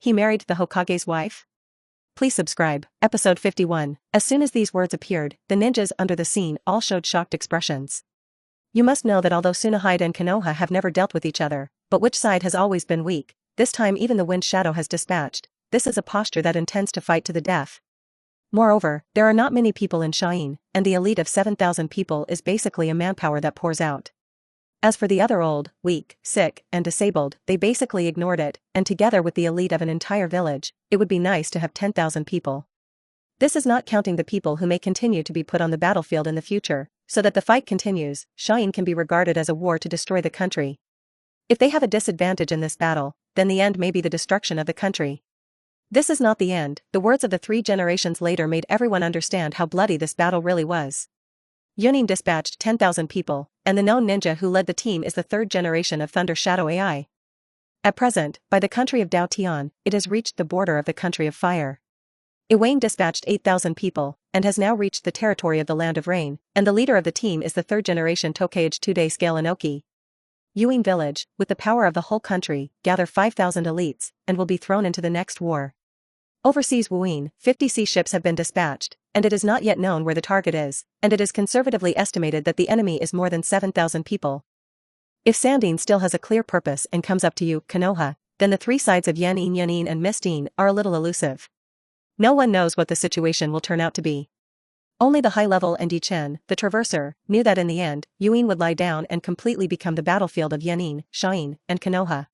He married the Hokage's wife? Please subscribe. Episode 51. As soon as these words appeared, the ninjas under the scene all showed shocked expressions. You must know that although Tsunade and Konoha have never dealt with each other, but which side has always been weak, this time even the Wind Shadow has dispatched. This is a posture that intends to fight to the death. Moreover, there are not many people in Shine, and the elite of 7,000 people is basically a manpower that pours out. As for the other old, weak, sick, and disabled, they basically ignored it, and together with the elite of an entire village, it would be nice to have 10,000 people. This is not counting the people who may continue to be put on the battlefield in the future, so that the fight continues. Shine can be regarded as a war to destroy the country. If they have a disadvantage in this battle, then the end may be the destruction of the country. This is not the end. The words of the 3 generations later made everyone understand how bloody this battle really was. Jonin dispatched 10,000 people, and the known ninja who led the team is the 3rd generation of Thunder Shadow AI. At present, by the country of Dao Tian, it has reached the border of the country of fire. Iwane dispatched 8,000 people, and has now reached the territory of the Land of Rain, and the leader of the team is the 3rd generation Tokage 2-day scale Inoki. Yuin village, with the power of the whole country, gather 5,000 elites, and will be thrown into the next war. Overseas Wuin, 50 sea ships have been dispatched, and it is not yet known where the target is, and it is conservatively estimated that the enemy is more than 7,000 people. If Sandine still has a clear purpose and comes up to you, Konoha, then the 3 sides of Yenin and Mistine are a little elusive. No one knows what the situation will turn out to be. Only the high level and Ye Chen, the Traverser, knew that in the end, Yuin would lie down and completely become the battlefield of Yenin, Shine, and Konoha.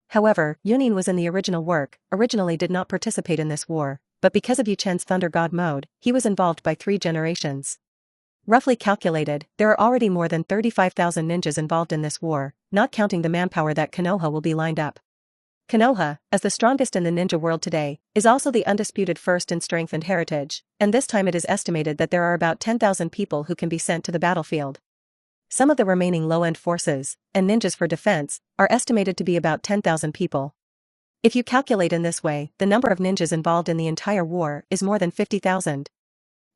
However, Yunin was in the original work, originally did not participate in this war, but because of Ye Chen's Thunder God mode, he was involved by 3 generations. Roughly calculated, there are already more than 35,000 ninjas involved in this war, not counting the manpower that Konoha will be lined up. Konoha, as the strongest in the ninja world today, is also the undisputed first in strength and heritage, and this time it is estimated that there are about 10,000 people who can be sent to the battlefield. Some of the remaining low-end forces, and ninjas for defense, are estimated to be about 10,000 people. If you calculate in this way, the number of ninjas involved in the entire war is more than 50,000.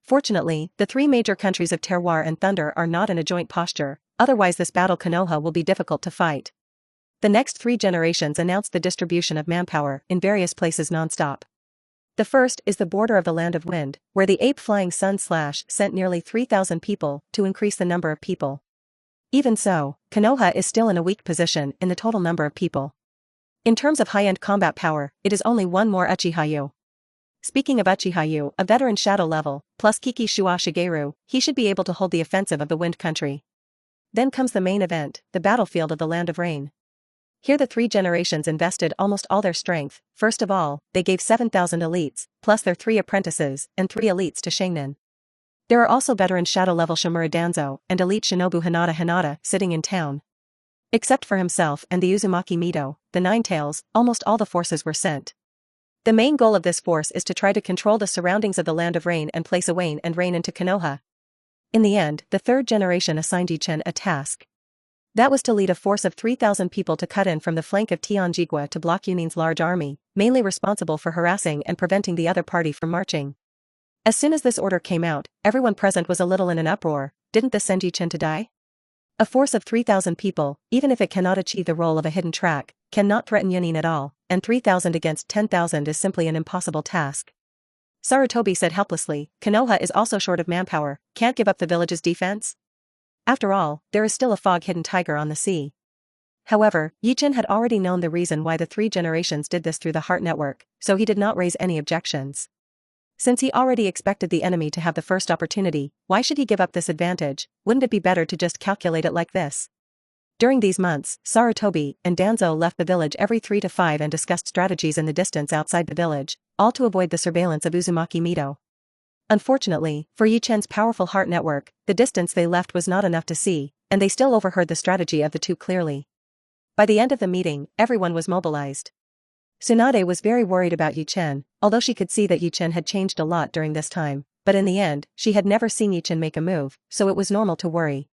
Fortunately, the 3 major countries of Terroir and Thunder are not in a joint posture, otherwise this battle Konoha will be difficult to fight. The next 3 generations announced the distribution of manpower in various places non-stop. The first is the border of the Land of Wind, where the Ape Flying Sun sent nearly 3,000 people to increase the number of people. Even so, Konoha is still in a weak position in the total number of people. In terms of high-end combat power, it is only one more Uchiha. Speaking of Uchiha, a veteran shadow level, plus Kiki Shua Shigeru, he should be able to hold the offensive of the Wind Country. Then comes the main event, the battlefield of the Land of Rain. Here the 3 generations invested almost all their strength. First of all, they gave 7,000 elites, plus their 3 apprentices, and 3 elites to Shangnan. There are also veteran shadow-level Shimura Danzo and elite Shinobu Hinata sitting in town. Except for himself and the Uzumaki Mido, the Nine Tails, almost all the forces were sent. The main goal of this force is to try to control the surroundings of the Land of Rain and place Iwane and Rain into Konoha. In the end, the 3rd generation assigned Ye Chen a task. That was to lead a force of 3,000 people to cut in from the flank of Tianjigua to block Yunin's large army, mainly responsible for harassing and preventing the other party from marching. As soon as this order came out, everyone present was a little in an uproar. Didn't this send Ye Chen to die? A force of 3,000 people, even if it cannot achieve the role of a hidden track, cannot threaten Yunin at all, and 3,000 against 10,000 is simply an impossible task. Sarutobi said helplessly, Konoha is also short of manpower, can't give up the village's defense? After all, there is still a fog-hidden tiger on the sea. However, Ye Chen had already known the reason why the 3 generations did this through the Heart Network, so he did not raise any objections. Since he already expected the enemy to have the first opportunity, why should he give up this advantage? Wouldn't it be better to just calculate it like this? During these months, Sarutobi and Danzo left the village every 3 to 5 and discussed strategies in the distance outside the village, all to avoid the surveillance of Uzumaki Mido. Unfortunately, for Ye Chen's powerful heart network, the distance they left was not enough to see, and they still overheard the strategy of the 2 clearly. By the end of the meeting, everyone was mobilized. Tsunade was very worried about Ye Chen, although she could see that Ye Chen had changed a lot during this time, but in the end, she had never seen Ye Chen make a move, so it was normal to worry.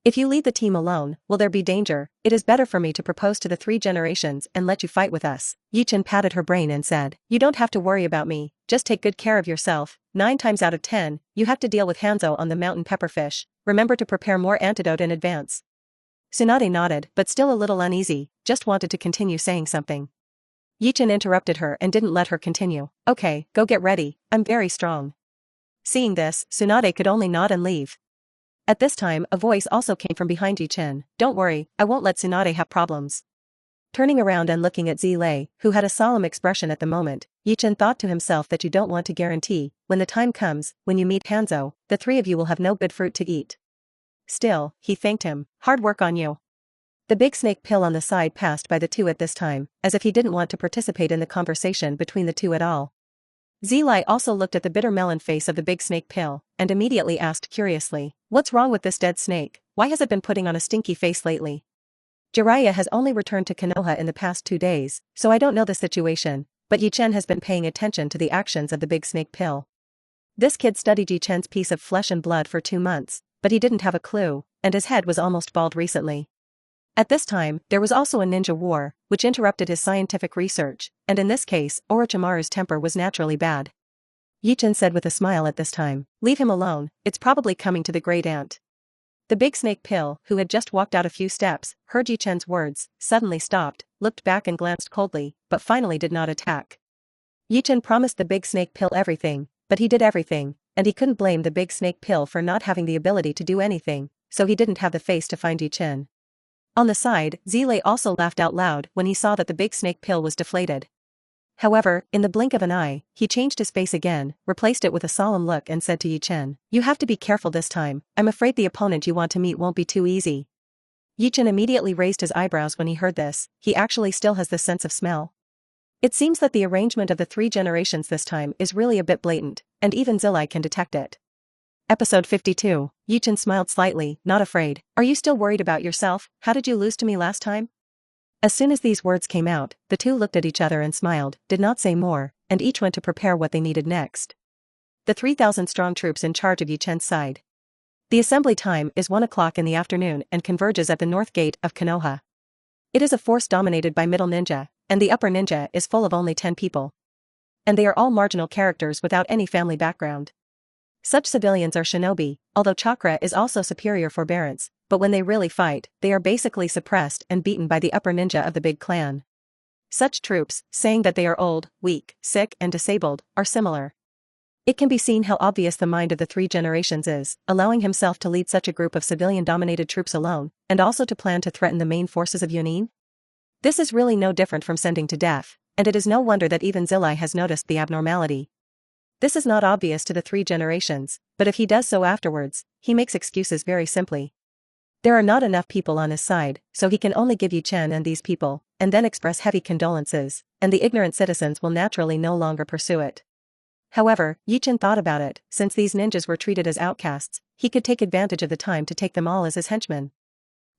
If you lead the team alone, will there be danger? It is better for me to propose to the 3 generations and let you fight with us. Ye Chen patted her brain and said, you don't have to worry about me, just take good care of yourself. 9 times out of 10, you have to deal with Hanzo on the mountain pepperfish. Remember to prepare more antidote in advance. Tsunade nodded, but still a little uneasy, just wanted to continue saying something. Ye Chen interrupted her and didn't let her continue. Okay, go get ready, I'm very strong. Seeing this, Tsunade could only nod and leave. At this time, a voice also came from behind Ye Chen. Don't worry, I won't let Tsunade have problems. Turning around and looking at Zilei, who had a solemn expression at the moment, Ye Chen thought to himself that you don't want to guarantee, when the time comes, when you meet Hanzo, the three of you will have no good fruit to eat. Still, he thanked him. Hard work on you. The big snake pill on the side passed by the two at this time, as if he didn't want to participate in the conversation between the two at all. Zilei also looked at the bitter melon face of the big snake pill, and immediately asked curiously, what's wrong with this dead snake? Why has it been putting on a stinky face lately? Jiraiya has only returned to Konoha in the past 2 days, so I don't know the situation, but Ye Chen has been paying attention to the actions of the big snake pill. This kid studied Ye Chen's piece of flesh and blood for 2 months, but he didn't have a clue, and his head was almost bald recently. At this time, there was also a ninja war, which interrupted his scientific research, and in this case, Orochimaru's temper was naturally bad. Ye Chen said with a smile at this time, leave him alone, it's probably coming to the great aunt. The big snake pill, who had just walked out a few steps, heard Ye Chen's words, suddenly stopped, looked back and glanced coldly, but finally did not attack. Ye Chen promised the big snake pill everything, but he did everything, and he couldn't blame the big snake pill for not having the ability to do anything, so he didn't have the face to find Ye Chen. On the side, Zilei also laughed out loud when he saw that the big snake pill was deflated. However, in the blink of an eye, he changed his face again, replaced it with a solemn look and said to Ye Chen, you have to be careful this time, I'm afraid the opponent you want to meet won't be too easy. Ye Chen immediately raised his eyebrows when he heard this, he actually still has this sense of smell. It seems that the arrangement of the 3 generations this time is really a bit blatant, and even Zilei can detect it. Episode 52, Ye Chen smiled slightly, not afraid. Are you still worried about yourself? How did you lose to me last time? As soon as these words came out, the two looked at each other and smiled, did not say more, and each went to prepare what they needed next. The 3,000-strong troops in charge of Ye Chen's side. The assembly time is 1 o'clock in the afternoon and converges at the north gate of Konoha. It is a force dominated by middle ninja, and the upper ninja is full of only 10 people. And they are all marginal characters without any family background. Such civilians are shinobi, although chakra is also superior forbearance, but when they really fight, they are basically suppressed and beaten by the upper ninja of the big clan. Such troops, saying that they are old, weak, sick and disabled, are similar. It can be seen how obvious the mind of the 3 generations is, allowing himself to lead such a group of civilian-dominated troops alone, and also to plan to threaten the main forces of Jonin. This is really no different from sending to death, and it is no wonder that even Zilei has noticed the abnormality. This is not obvious to the 3 generations, but if he does so afterwards, he makes excuses very simply. There are not enough people on his side, so he can only give Ye Chen and these people, and then express heavy condolences, and the ignorant citizens will naturally no longer pursue it. However, Ye Chen thought about it, since these ninjas were treated as outcasts, he could take advantage of the time to take them all as his henchmen.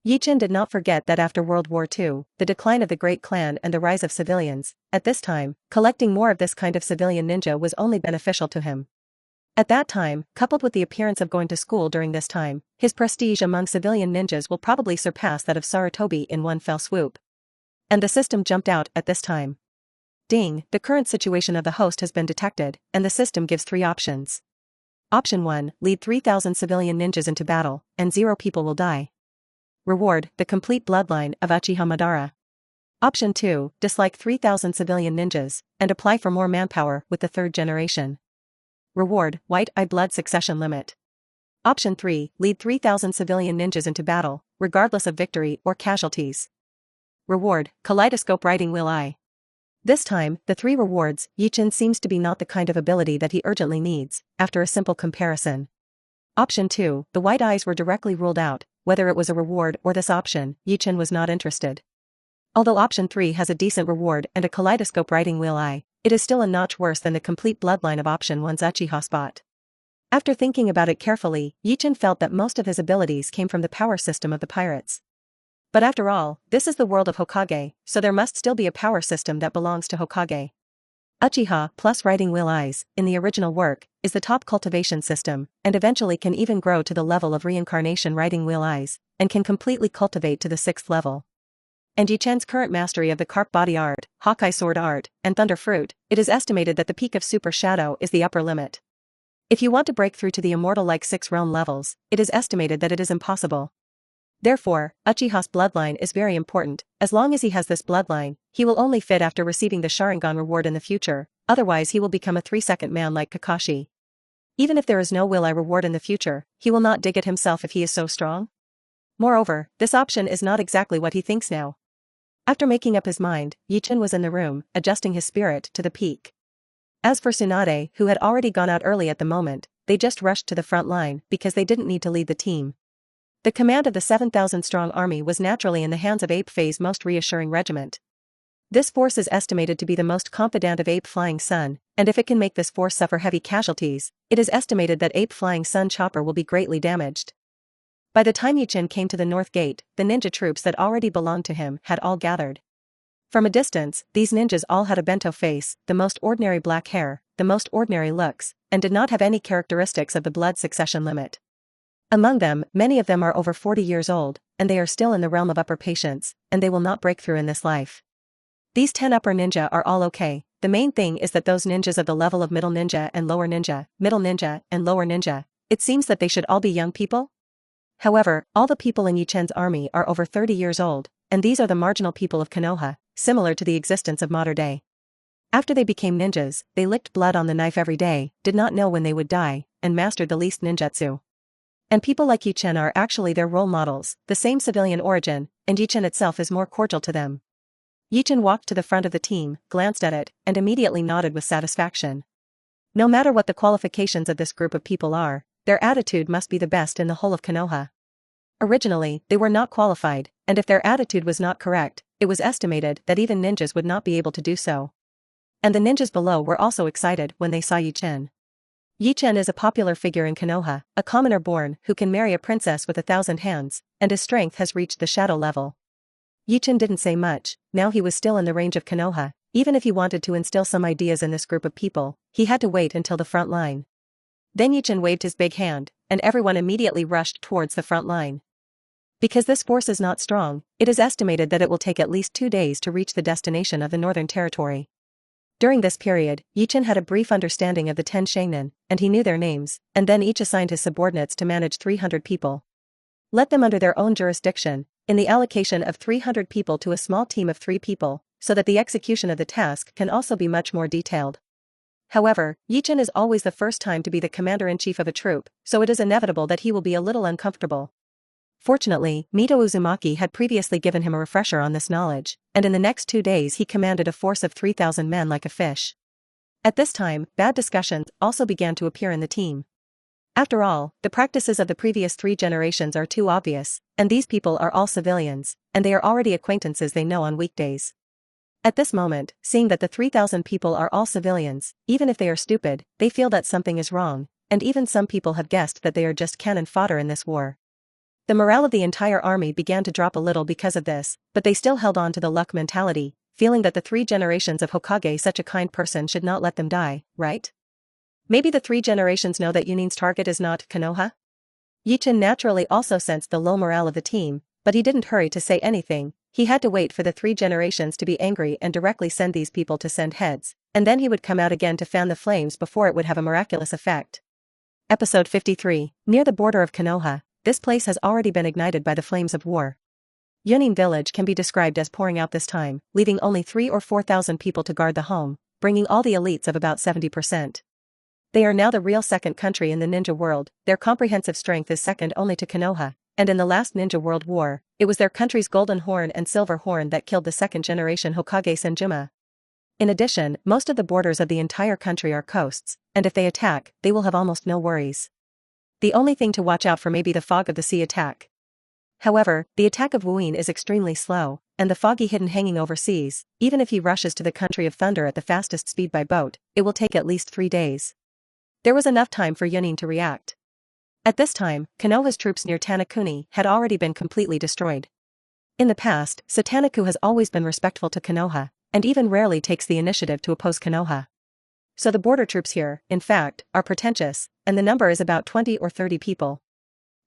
Ye Chen did not forget that after World War II, the decline of the Great Clan and the rise of civilians, at this time, collecting more of this kind of civilian ninja was only beneficial to him. At that time, coupled with the appearance of going to school during this time, his prestige among civilian ninjas will probably surpass that of Sarutobi in one fell swoop. And the system jumped out at this time. Ding, the current situation of the host has been detected, and the system gives 3 options. Option 1, lead 3,000 civilian ninjas into battle, and 0 people will die. Reward, the complete bloodline of Uchiha Madara. Option 2, dislike 3,000 civilian ninjas, and apply for more manpower with the 3rd generation. Reward, white eye blood succession limit. Option 3, lead 3,000 civilian ninjas into battle, regardless of victory or casualties. Reward, kaleidoscope riding wheel eye. This time, the 3 rewards, Ye Chen seems to be not the kind of ability that he urgently needs, after a simple comparison. Option 2, the white eyes were directly ruled out, whether it was a reward or this option, Ye Chen was not interested. Although option 3 has a decent reward and a kaleidoscope riding wheel eye, it is still a notch worse than the complete bloodline of option 1's Uchiha spot. After thinking about it carefully, Ye Chen felt that most of his abilities came from the power system of the pirates. But after all, this is the world of Hokage, so there must still be a power system that belongs to Hokage. Uchiha plus riding wheel eyes, in the original work, is the top cultivation system, and eventually can even grow to the level of reincarnation riding wheel eyes, and can completely cultivate to the 6th level. And Ye Chen's current mastery of the carp body art, Hawkeye sword art, and thunder fruit, it is estimated that the peak of super shadow is the upper limit. If you want to break through to the immortal like 6 realm levels, it is estimated that it is impossible. Therefore, Uchiha's bloodline is very important. As long as he has this bloodline, he will only fit after receiving the Sharingan reward in the future, otherwise he will become a 3-second man like Kakashi. Even if there is no will I reward in the future, he will not dig it himself if he is so strong. Moreover, this option is not exactly what he thinks now. After making up his mind, Ye Chen was in the room, adjusting his spirit to the peak. As for Tsunade, who had already gone out early at the moment, they just rushed to the front line because they didn't need to lead the team. The command of the 7,000-strong army was naturally in the hands of Ape Fei's most reassuring regiment. This force is estimated to be the most confident of Ape Flying Sun, and if it can make this force suffer heavy casualties, it is estimated that Ape Flying Sun Chopper will be greatly damaged. By the time Ye Chen came to the north gate, the ninja troops that already belonged to him had all gathered. From a distance, these ninjas all had a bento face, the most ordinary black hair, the most ordinary looks, and did not have any characteristics of the blood succession limit. Among them, many of them are over 40 years old, and they are still in the realm of upper patience, and they will not break through in this life. These 10 upper ninja are all okay. The main thing is that those ninjas of the level of middle ninja and lower ninja, it seems that they should all be young people? However, all the people in Ye Chen's army are over 30 years old, and these are the marginal people of Konoha, similar to the existence of modern day. After they became ninjas, they licked blood on the knife every day, did not know when they would die, and mastered the least ninjutsu. And people like Ye Chen are actually their role models, the same civilian origin, and Ye Chen itself is more cordial to them. Ye Chen walked to the front of the team, glanced at it, and immediately nodded with satisfaction. No matter what the qualifications of this group of people are, their attitude must be the best in the whole of Konoha. Originally, they were not qualified, and if their attitude was not correct, it was estimated that even ninjas would not be able to do so. And the ninjas below were also excited when they saw Ye Chen. Ye Chen is a popular figure in Konoha, a commoner born who can marry a princess with 1,000 hands, and his strength has reached the shadow level. Ye Chen didn't say much. Now he was still in the range of Konoha. Even if he wanted to instill some ideas in this group of people, he had to wait until the front line. Then Ye Chen waved his big hand, and everyone immediately rushed towards the front line. Because this force is not strong, it is estimated that it will take at least 2 days to reach the destination of the Northern Territory. During this period, Ye Chen had a brief understanding of the 10 Shainin, and he knew their names, and then each assigned his subordinates to manage 300 people. Let them under their own jurisdiction, in the allocation of 300 people to a small team of 3 people, so that the execution of the task can also be much more detailed. However, Ye Chen is always the first time to be the commander-in-chief of a troop, so it is inevitable that he will be a little uncomfortable. Fortunately, Mito Uzumaki had previously given him a refresher on this knowledge, and in the next 2 days he commanded a force of 3,000 men like a fish. At this time, bad discussions also began to appear in the team. After all, the practices of the previous 3 generations are too obvious, and these people are all civilians, and they are already acquaintances they know on weekdays. At this moment, seeing that the 3,000 people are all civilians, even if they are stupid, they feel that something is wrong, and even some people have guessed that they are just cannon fodder in this war. The morale of the entire army began to drop a little because of this, but they still held on to the luck mentality, feeling that the 3 generations of Hokage, such a kind person, should not let them die, right? Maybe the 3 generations know that Yunin's target is not Konoha? Ye Chen naturally also sensed the low morale of the team, but he didn't hurry to say anything. He had to wait for the 3 generations to be angry and directly send these people to send heads, and then he would come out again to fan the flames before it would have a miraculous effect. Episode 53. Near the border of Konoha, this place has already been ignited by the flames of war. Jonin village can be described as pouring out this time, leaving only 3,000 or 4,000 people to guard the home, bringing all the elites of about 70%. They are now the real second country in the ninja world. Their comprehensive strength is second only to Konoha, and in the last Ninja World War, it was their country's Golden Horn and Silver Horn that killed the second-generation Hokage Senjuma. In addition, most of the borders of the entire country are coasts, and if they attack, they will have almost no worries. The only thing to watch out for may be the fog of the sea attack. However, the attack of Wuyin is extremely slow, and the foggy hidden hanging overseas, even if he rushes to the country of thunder at the fastest speed by boat, it will take at least 3 days. There was enough time for Jonin to react. At this time, Konoha's troops near Tanakuni had already been completely destroyed. In the past, Satanaku has always been respectful to Konoha, and even rarely takes the initiative to oppose Konoha. So the border troops here, in fact, are pretentious, and the number is about 20 or 30 people.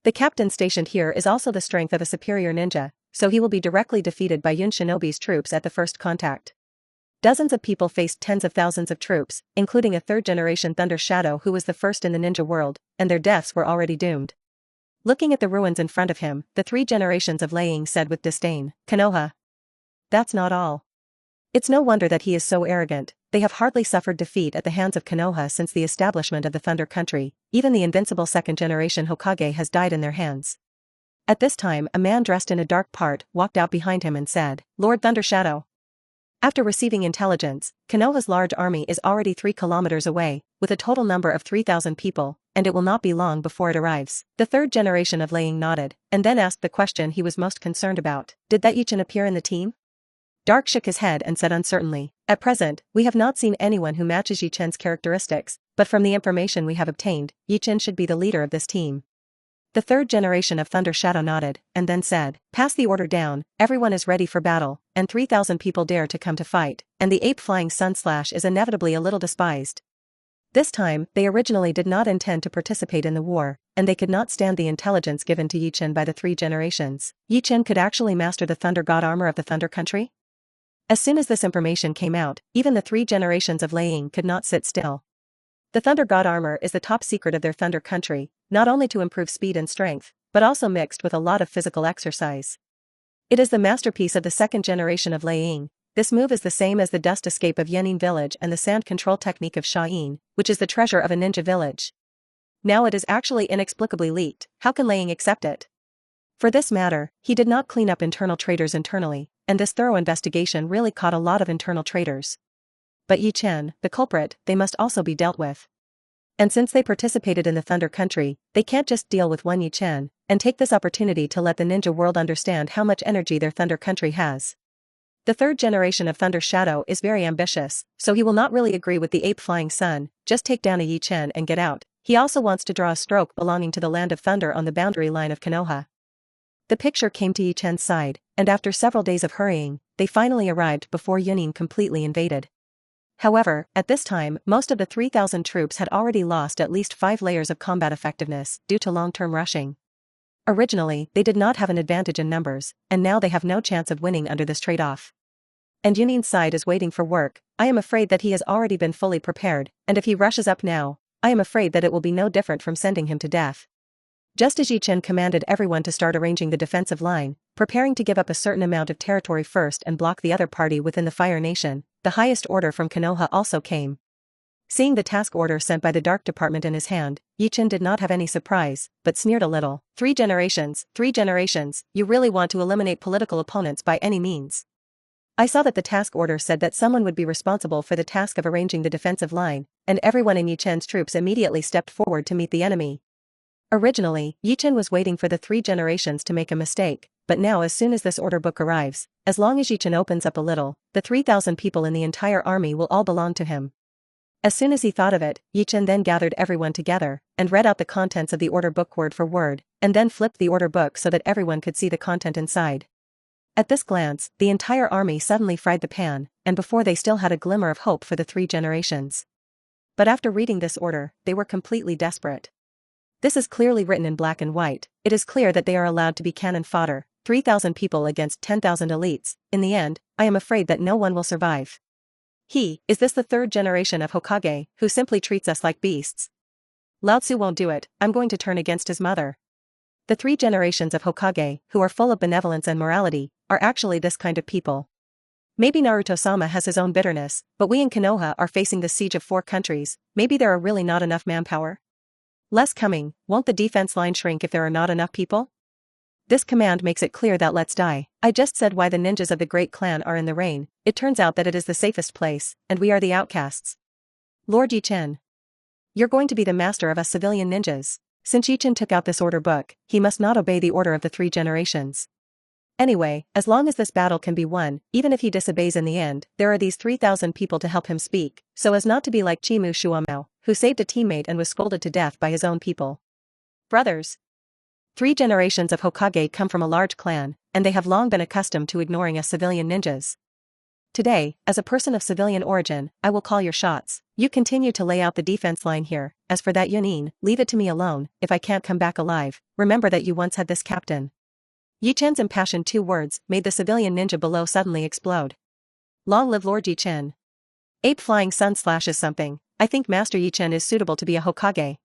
The captain stationed here is also the strength of a superior ninja, so he will be directly defeated by Yun Shinobi's troops at the first contact. Dozens of people faced tens of thousands of troops, including a 3rd-generation Thunder Shadow who was the first in the ninja world, and their deaths were already doomed. Looking at the ruins in front of him, the 3 generations of Laying said with disdain, Konoha. That's not all. It's no wonder that he is so arrogant. They have hardly suffered defeat at the hands of Konoha since the establishment of the Thunder Country. Even the invincible second-generation Hokage has died in their hands. At this time, a man dressed in a dark part walked out behind him and said, Lord Thunder Shadow. After receiving intelligence, Konoha's large army is already 3 kilometers away, with a total number of 3,000 people, and it will not be long before it arrives. The 3rd generation of Laying nodded, and then asked the question he was most concerned about. Did that Ye Chen appear in the team? Dark shook his head and said uncertainly, At present, we have not seen anyone who matches Ye Chen's characteristics, but from the information we have obtained, Ye Chen should be the leader of this team. The 3rd generation of Thunder Shadow nodded, and then said, Pass the order down, everyone is ready for battle, and 3,000 people dare to come to fight, and the ape flying sun/slash is inevitably a little despised. This time, they originally did not intend to participate in the war, and they could not stand the intelligence given to Ye Chen by the 3 generations. Ye Chen could actually master the Thunder God armor of the Thunder Country? As soon as this information came out, even the 3 generations of Laying could not sit still. The Thunder God armor is the top secret of their Thunder Country, not only to improve speed and strength, but also mixed with a lot of physical exercise. It is the masterpiece of the 2nd generation of Laying. This move is the same as the dust escape of Jonin village and the sand control technique of Shain, which is the treasure of a ninja village. Now it is actually inexplicably leaked. How can Laying accept it? For this matter, he did not clean up internal traitors internally, and this thorough investigation really caught a lot of internal traitors. But Ye Chen, the culprit, they must also be dealt with. And since they participated in the Thunder Country, they can't just deal with one Ye Chen, and take this opportunity to let the ninja world understand how much energy their Thunder Country has. The 3rd generation of Thunder Shadow is very ambitious, so he will not really agree with the ape flying sun, just take down a Ye Chen and get out. He also wants to draw a stroke belonging to the land of thunder on the boundary line of Konoha. The picture came to Ye Chen's side, and after several days of hurrying, they finally arrived before Jonin completely invaded. However, at this time, most of the 3,000 troops had already lost at least 5 layers of combat effectiveness due to long-term rushing. Originally, they did not have an advantage in numbers, and now they have no chance of winning under this trade-off. And Jonin's side is waiting for work. I am afraid that he has already been fully prepared, and if he rushes up now, I am afraid that it will be no different from sending him to death. Just as Ye Chen commanded everyone to start arranging the defensive line, preparing to give up a certain amount of territory first and block the other party within the Fire Nation, the highest order from Konoha also came. Seeing the task order sent by the Dark Department in his hand, Ye Chen did not have any surprise, but sneered a little. 3 generations, you really want to eliminate political opponents by any means. I saw that the task order said that someone would be responsible for the task of arranging the defensive line, and everyone in Ye Chen's troops immediately stepped forward to meet the enemy. Originally, Ye Chen was waiting for the 3 generations to make a mistake, but now as soon as this order book arrives, as long as Ye Chen opens up a little, the 3,000 people in the entire army will all belong to him. As soon as he thought of it, Ye Chen then gathered everyone together, and read out the contents of the order book word for word, and then flipped the order book so that everyone could see the content inside. At this glance, the entire army suddenly fried the pan, and before they still had a glimmer of hope for the 3 generations. But after reading this order, they were completely desperate. This is clearly written in black and white. It is clear that they are allowed to be cannon fodder, 3,000 people against 10,000 elites. In the end, I am afraid that no one will survive. Is this the 3rd generation of Hokage, who simply treats us like beasts? Lao Tzu won't do it. I'm going to turn against his mother. The 3 generations of Hokage, who are full of benevolence and morality, are actually this kind of people. Maybe Naruto-sama has his own bitterness, but we in Konoha are facing the siege of 4 countries. Maybe there are really not enough manpower? Less coming. Won't the defense line shrink if there are not enough people? This command makes it clear that let's die. I just said why the ninjas of the Great Clan are in the rain. It turns out that it is the safest place, and we are the outcasts. Lord Ye Chen. You're going to be the master of us civilian ninjas. Since Ye Chen took out this order book, he must not obey the order of the 3 generations. Anyway, as long as this battle can be won, even if he disobeys in the end, there are these 3,000 people to help him speak, so as not to be like Chimu Shuamao, who saved a teammate and was scolded to death by his own people. Brothers. 3 generations of Hokage come from a large clan, and they have long been accustomed to ignoring us civilian ninjas. Today, as a person of civilian origin, I will call your shots. You continue to lay out the defense line here. As for that Jonin, leave it to me alone. If I can't come back alive, remember that you once had this captain. Ye Chen's impassioned 2 words made the civilian ninja below suddenly explode. Long live Lord Ye Chen. Ape flying sun / is something. I think Master Ye Chen is suitable to be a Hokage.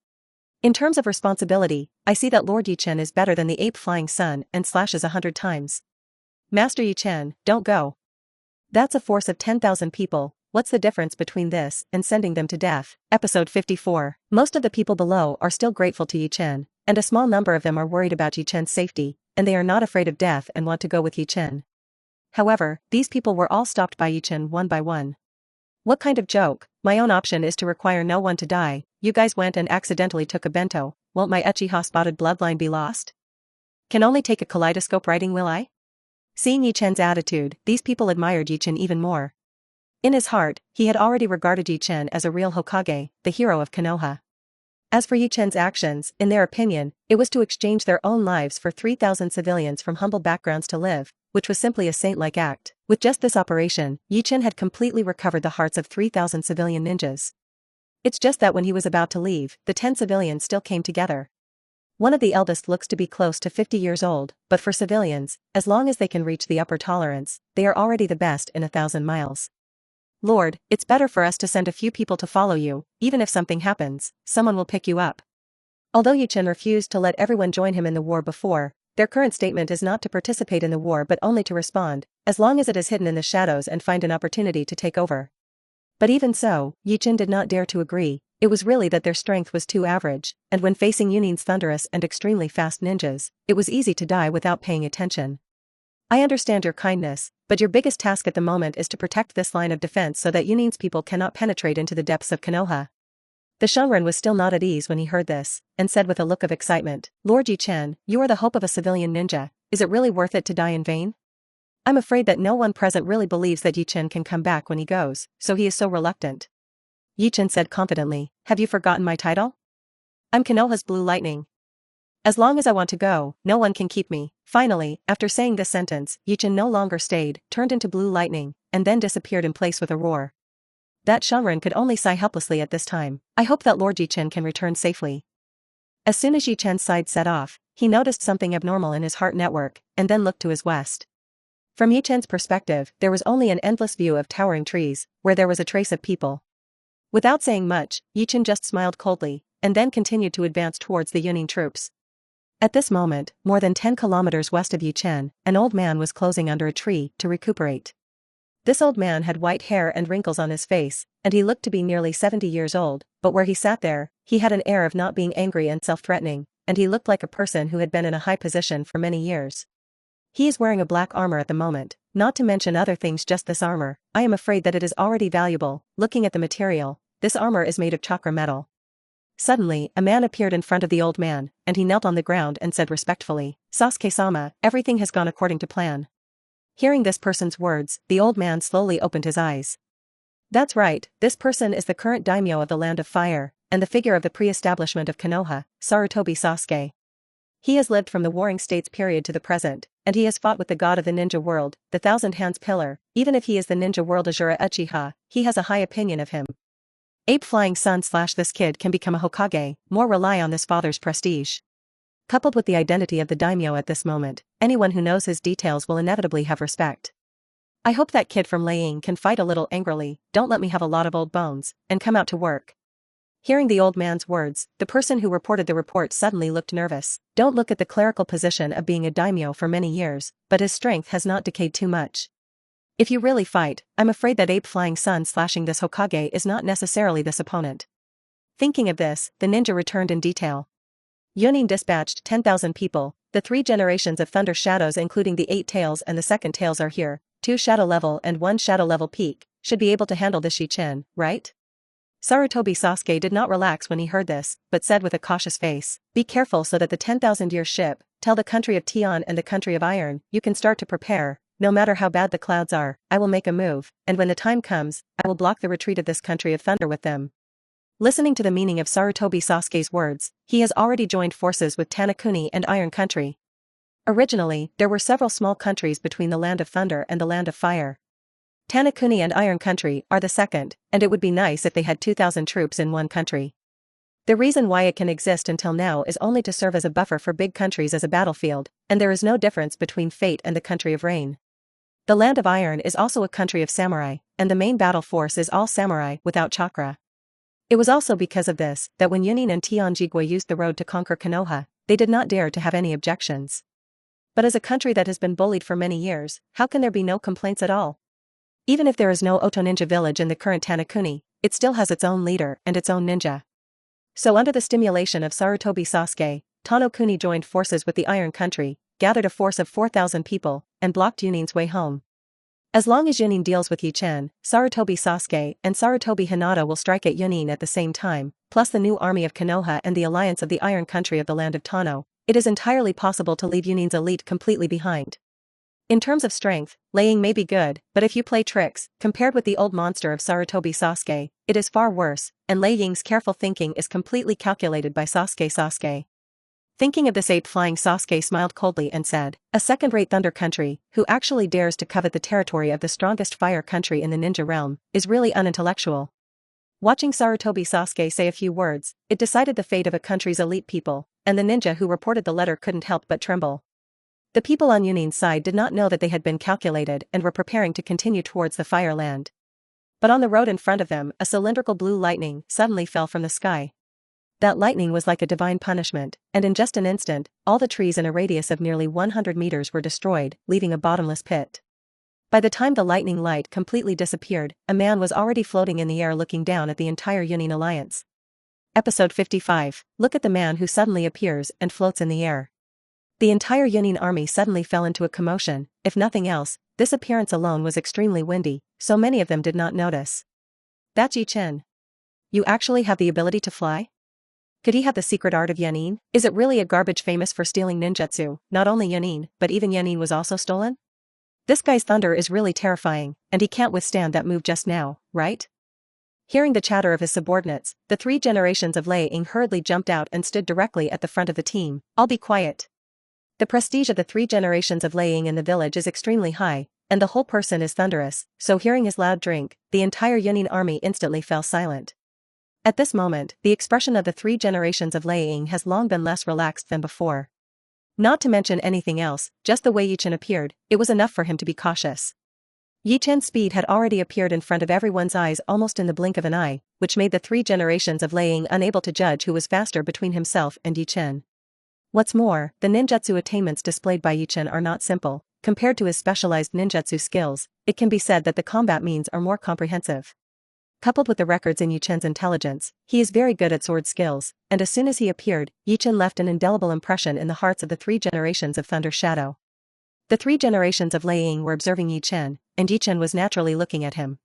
In terms of responsibility, I see that Lord Ye Chen is better than the ape flying sun and slashes 100 times. Master Ye Chen, don't go. That's a force of 10,000 people, what's the difference between this and sending them to death? Episode 54. Most of the people below are still grateful to Ye Chen, and a small number of them are worried about Ye Chen's safety, and they are not afraid of death and want to go with Ye Chen. However, these people were all stopped by Ye Chen one by one. What kind of joke? My own option is to require no one to die. You guys went and accidentally took a bento, won't my Uchiha spotted bloodline be lost? Can only take a kaleidoscope writing, will I? Seeing Ye Chen's attitude, these people admired Ye Chen even more. In his heart, he had already regarded Ye Chen as a real Hokage, the hero of Konoha. As for Ye Chen's actions, in their opinion, it was to exchange their own lives for 3,000 civilians from humble backgrounds to live, which was simply a saint-like act. With just this operation, Ye Chen had completely recovered the hearts of 3,000 civilian ninjas. It's just that when he was about to leave, the 10 civilians still came together. One of the eldest looks to be close to 50 years old, but for civilians, as long as they can reach the upper tolerance, they are already the best in 1,000 miles. Lord, it's better for us to send a few people to follow you, even if something happens, someone will pick you up. Although Ye Chen refused to let everyone join him in the war before, their current statement is not to participate in the war but only to respond, as long as it is hidden in the shadows and find an opportunity to take over. But even so, Ye Chen did not dare to agree. It was really that their strength was too average, and when facing Yunin's thunderous and extremely fast ninjas, it was easy to die without paying attention. I understand your kindness, but your biggest task at the moment is to protect this line of defense so that Yunin's people cannot penetrate into the depths of Konoha. The Shunrin was still not at ease when he heard this, and said with a look of excitement, Lord Ye Chen, you are the hope of a civilian ninja, is it really worth it to die in vain? I'm afraid that no one present really believes that Ye Chen can come back when he goes, so he is so reluctant. Ye Chen said confidently, have you forgotten my title? I'm Konoha's Blue Lightning. As long as I want to go, no one can keep me. Finally, after saying this sentence, Ye Chen no longer stayed, turned into Blue Lightning, and then disappeared in place with a roar. That Shunrin could only sigh helplessly at this time. I hope that Lord Ye Chen can return safely. As soon as Ye Chen's side set off, he noticed something abnormal in his heart network, and then looked to his west. From Ye Chen's perspective, there was only an endless view of towering trees, where there was a trace of people. Without saying much, Ye Chen just smiled coldly, and then continued to advance towards the Yunin troops. At this moment, more than 10 kilometers west of Ye Chen, an old man was closing under a tree to recuperate. This old man had white hair and wrinkles on his face, and he looked to be nearly 70 years old, but where he sat there, he had an air of not being angry and self-threatening, and he looked like a person who had been in a high position for many years. He is wearing a black armor at the moment, not to mention other things. Just this armor, I am afraid that it is already valuable. Looking at the material, this armor is made of chakra metal. Suddenly, a man appeared in front of the old man, and he knelt on the ground and said respectfully, Sasuke-sama, everything has gone according to plan. Hearing this person's words, the old man slowly opened his eyes. That's right, this person is the current daimyo of the Land of Fire, and the figure of the pre-establishment of Konoha, Sarutobi Sasuke. He has lived from the Warring States period to the present, and he has fought with the god of the ninja world, the Thousand Hands Pillar. Even if he is the ninja world Azura Uchiha, he has a high opinion of him. Ape flying sun / this kid can become a Hokage, more rely on this father's prestige. Coupled with the identity of the daimyo at this moment, anyone who knows his details will inevitably have respect. I hope that kid from Laying can fight a little angrily, don't let me have a lot of old bones, and come out to work. Hearing the old man's words, the person who reported the report suddenly looked nervous. Don't look at the clerical position of being a daimyo for many years, but his strength has not decayed too much. If you really fight, I'm afraid that ape flying sun slashing this Hokage is not necessarily this opponent. Thinking of this, the ninja returned in detail. Jonin dispatched 10,000 people, the 3 generations of Thunder Shadows including the 8 tails and the second tails are here, 2 shadow level and 1 shadow level peak, should be able to handle this Ye Chen, right? Sarutobi Sasuke did not relax when he heard this, but said with a cautious face, be careful so that the 10,000-year ship, tell the country of Tion and the country of Iron, you can start to prepare, no matter how bad the clouds are, I will make a move, and when the time comes, I will block the retreat of this country of thunder with them. Listening to the meaning of Sarutobi Sasuke's words, he has already joined forces with Tanakuni and Iron Country. Originally, there were several small countries between the Land of Thunder and the Land of Fire. Tanakuni and Iron Country are the second, and it would be nice if they had 2,000 troops in one country. The reason why it can exist until now is only to serve as a buffer for big countries as a battlefield, and there is no difference between Fate and the country of Rain. The Land of Iron is also a country of samurai, and the main battle force is all samurai without chakra. It was also because of this that when Yunin and Tianjigua used the road to conquer Konoha, they did not dare to have any objections. But as a country that has been bullied for many years, how can there be no complaints at all? Even if there is no Oto ninja village in the current Tanakuni, it still has its own leader and its own ninja. So under the stimulation of Sarutobi Sasuke, Tano Kuni joined forces with the Iron Country, gathered a force of 4,000 people, and blocked Yunin's way home. As long as Yunin deals with Ye Chen, Sarutobi Sasuke and Sarutobi Hinata will strike at Yunin at the same time, plus the new army of Konoha and the alliance of the Iron Country of the land of Tano, it is entirely possible to leave Yunin's elite completely behind. In terms of strength, Lei Ying may be good, but if you play tricks, compared with the old monster of Sarutobi Sasuke, it is far worse, and Lei Ying's careful thinking is completely calculated by Sasuke. Thinking of this ape-flying Sasuke smiled coldly and said, a second-rate thunder country, who actually dares to covet the territory of the strongest fire country in the ninja realm, is really unintellectual. Watching Sarutobi Sasuke say a few words, it decided the fate of a country's elite people, and the ninja who reported the letter couldn't help but tremble. The people on Yunin's side did not know that they had been calculated and were preparing to continue towards the fire land. But on the road in front of them, a cylindrical blue lightning suddenly fell from the sky. That lightning was like a divine punishment, and in just an instant, all the trees in a radius of nearly 100 meters were destroyed, leaving a bottomless pit. By the time the lightning light completely disappeared, a man was already floating in the air looking down at the entire Yunin alliance. Episode 55. Look at the man who suddenly appears and floats in the air. The entire Yunin army suddenly fell into a commotion. If nothing else, this appearance alone was extremely windy, so many of them did not notice. That's Ye Chen. You actually have the ability to fly? Could he have the secret art of Yunin? Is it really a garbage famous for stealing ninjutsu? Not only Yunin, but even Yunin was also stolen? This guy's thunder is really terrifying, and he can't withstand that move just now, right? Hearing the chatter of his subordinates, the 3 generations of Lei Ying hurriedly jumped out and stood directly at the front of the team. I'll be quiet. The prestige of the 3 generations of Lei Ying in the village is extremely high, and the whole person is thunderous, so hearing his loud drink, the entire Yunin army instantly fell silent. At this moment, the expression of the 3 generations of Lei Ying has long been less relaxed than before. Not to mention anything else, just the way Ye Chen appeared, it was enough for him to be cautious. Ye Chen's speed had already appeared in front of everyone's eyes almost in the blink of an eye, which made the 3 generations of Lei Ying unable to judge who was faster between himself and Ye Chen. What's more, the ninjutsu attainments displayed by Ye Chen are not simple. Compared to his specialized ninjutsu skills, it can be said that the combat means are more comprehensive. Coupled with the records in Ye Chen's intelligence, he is very good at sword skills, and as soon as he appeared, Ye Chen left an indelible impression in the hearts of the 3 generations of Thunder Shadow. The 3 generations of Lei Ying were observing Ye Chen, and Ye Chen was naturally looking at him.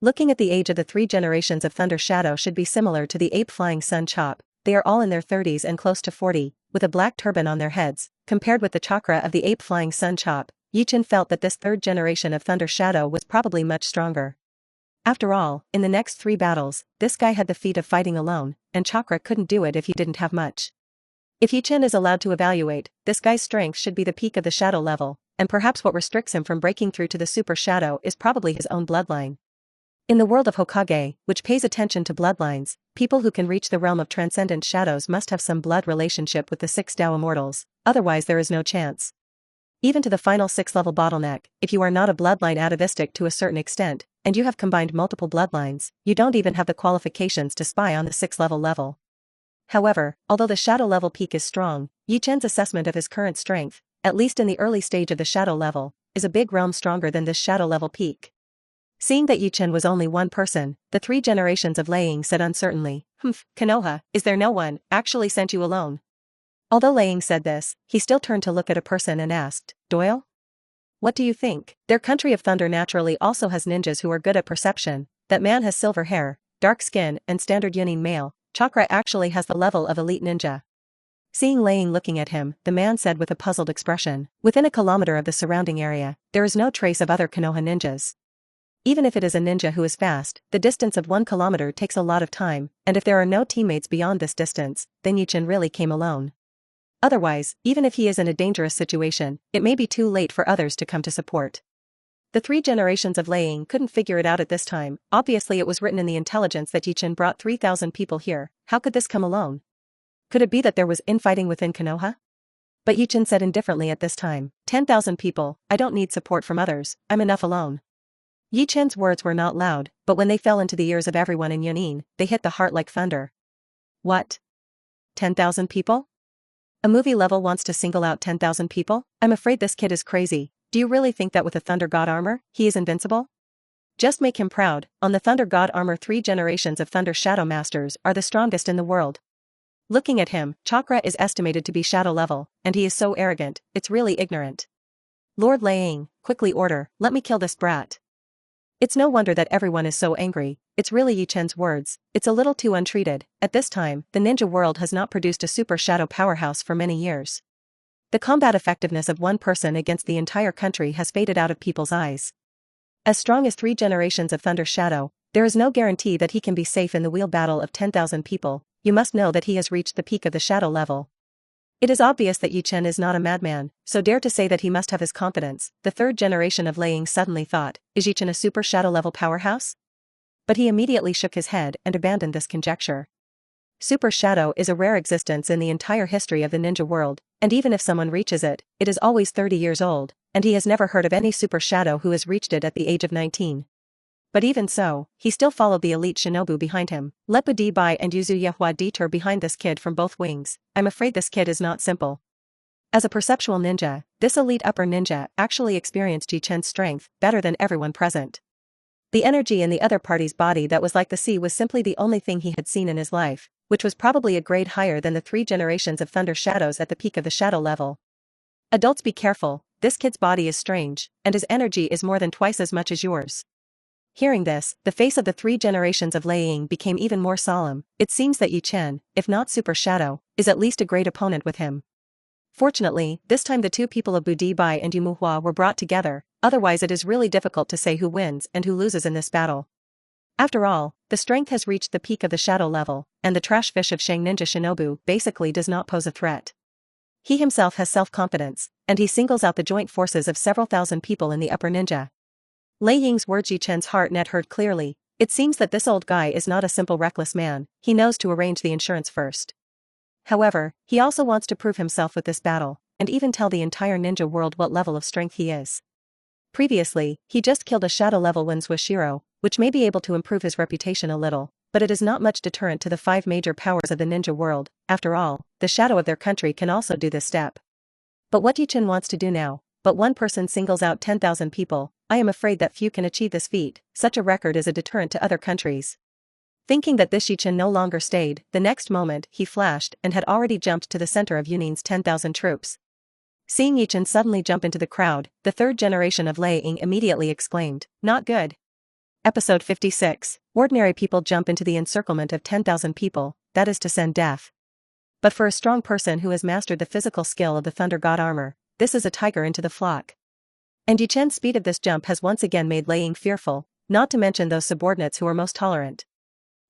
Looking at the age of the 3 generations of Thunder Shadow should be similar to the ape-flying Sun Chop. They are all in their 30s and close to 40, with a black turban on their heads. Compared with the chakra of the ape-flying Sun Chop, Ye Chen felt that this 3rd generation of Thunder Shadow was probably much stronger. After all, in the next 3 battles, this guy had the feat of fighting alone, and chakra couldn't do it if he didn't have much. If Ye Chen is allowed to evaluate, this guy's strength should be the peak of the shadow level, and perhaps what restricts him from breaking through to the super shadow is probably his own bloodline. In the world of Hokage, which pays attention to bloodlines, people who can reach the realm of transcendent shadows must have some blood relationship with the 6 Tao Immortals, otherwise there is no chance. Even to the final 6th-level bottleneck, if you are not a bloodline atavistic to a certain extent, and you have combined multiple bloodlines, you don't even have the qualifications to spy on the 6th level. However, although the shadow level peak is strong, Ye Chen's assessment of his current strength, at least in the early stage of the shadow level, is a big realm stronger than this shadow level peak. Seeing that Ye Chen was only one person, the 3 generations of Lei Ying said uncertainly, Konoha, is there no one actually sent you alone? Although Lei Ying said this, he still turned to look at a person and asked, Doyle? What do you think? Their country of thunder naturally also has ninjas who are good at perception. That man has silver hair, dark skin, and standard Yunin male. Chakra actually has the level of elite ninja. Seeing Lei Ying looking at him, the man said with a puzzled expression, within a kilometer of the surrounding area, there is no trace of other Konoha ninjas. Even if it is a ninja who is fast, the distance of 1 kilometer takes a lot of time, and if there are no teammates beyond this distance, then Ye Chen really came alone. Otherwise, even if he is in a dangerous situation, it may be too late for others to come to support. The 3 generations of Lei Ying couldn't figure it out at this time. Obviously it was written in the intelligence that Ye Chen brought 3,000 people here. How could this come alone? Could it be that there was infighting within Konoha? But Ye Chen said indifferently at this time, 10,000 people, I don't need support from others, I'm enough alone. Ye Chen's words were not loud, but when they fell into the ears of everyone in Yunin, they hit the heart like thunder. What? 10,000 people? A movie level wants to single out 10,000 people? I'm afraid this kid is crazy. Do you really think that with a Thunder God armor, he is invincible? Just make him proud. On the Thunder God armor, 3 generations of Thunder Shadow Masters are the strongest in the world. Looking at him, chakra is estimated to be shadow level, and he is so arrogant, it's really ignorant. Lord Liang, quickly order, let me kill this brat. It's no wonder that everyone is so angry. It's really Ye Chen's words, it's a little too untreated. At this time, the ninja world has not produced a super shadow powerhouse for many years. The combat effectiveness of one person against the entire country has faded out of people's eyes. As strong as 3 generations of Thunder Shadow, there is no guarantee that he can be safe in the wheel battle of 10,000 people. You must know that he has reached the peak of the shadow level. It is obvious that Ye Chen is not a madman, so dare to say that he must have his confidence. The 3rd generation of Liang suddenly thought, is Ye Chen a super shadow level powerhouse? But he immediately shook his head and abandoned this conjecture. Super shadow is a rare existence in the entire history of the ninja world, and even if someone reaches it, it is always 30 years old, and he has never heard of any super shadow who has reached it at the age of 19. But even so, he still followed the elite shinobu behind him. Let Budi Bai and Yuzu Yehua detour behind this kid from both wings. I'm afraid this kid is not simple. As a perceptual ninja, this elite upper ninja actually experienced Ye Chen's strength better than everyone present. The energy in the other party's body that was like the sea was simply the only thing he had seen in his life, which was probably a grade higher than the 3 generations of Thunder Shadows at the peak of the shadow level. Adults, be careful, this kid's body is strange, and his energy is more than twice as much as yours. Hearing this, the face of the 3 generations of Liang became even more solemn. It seems that Ye Chen, if not super shadow, is at least a great opponent with him. Fortunately, this time the 2 people of Budi Bai and Yu Muhua were brought together, otherwise it is really difficult to say who wins and who loses in this battle. After all, the strength has reached the peak of the shadow level, and the trash fish of Shang Ninja Shinobu basically does not pose a threat. He himself has self-confidence, and he singles out the joint forces of several thousand people in the upper ninja. Liang's words Ye Chen's heart net heard clearly. It seems that this old guy is not a simple reckless man, he knows to arrange the insurance first. However, he also wants to prove himself with this battle, and even tell the entire ninja world what level of strength he is. Previously, he just killed a shadow level Winswashiro, which may be able to improve his reputation a little, but it is not much deterrent to the 5 major powers of the ninja world. After all, the shadow of their country can also do this step. But what Ye Chen wants to do now, but one person singles out 10,000 people, I am afraid that few can achieve this feat. Such a record is a deterrent to other countries. Thinking that this Ye Chen no longer stayed, the next moment he flashed and had already jumped to the center of Yunin's 10,000 troops. Seeing Ye Chen suddenly jump into the crowd, the 3rd generation of Liang immediately exclaimed, not good. Episode 56. Ordinary people jump into the encirclement of 10,000 people, that is to send death. But for a strong person who has mastered the physical skill of the Thunder God armor, this is a tiger into the flock. And Ye Chen's speed of this jump has once again made Liang fearful, not to mention those subordinates who are most tolerant.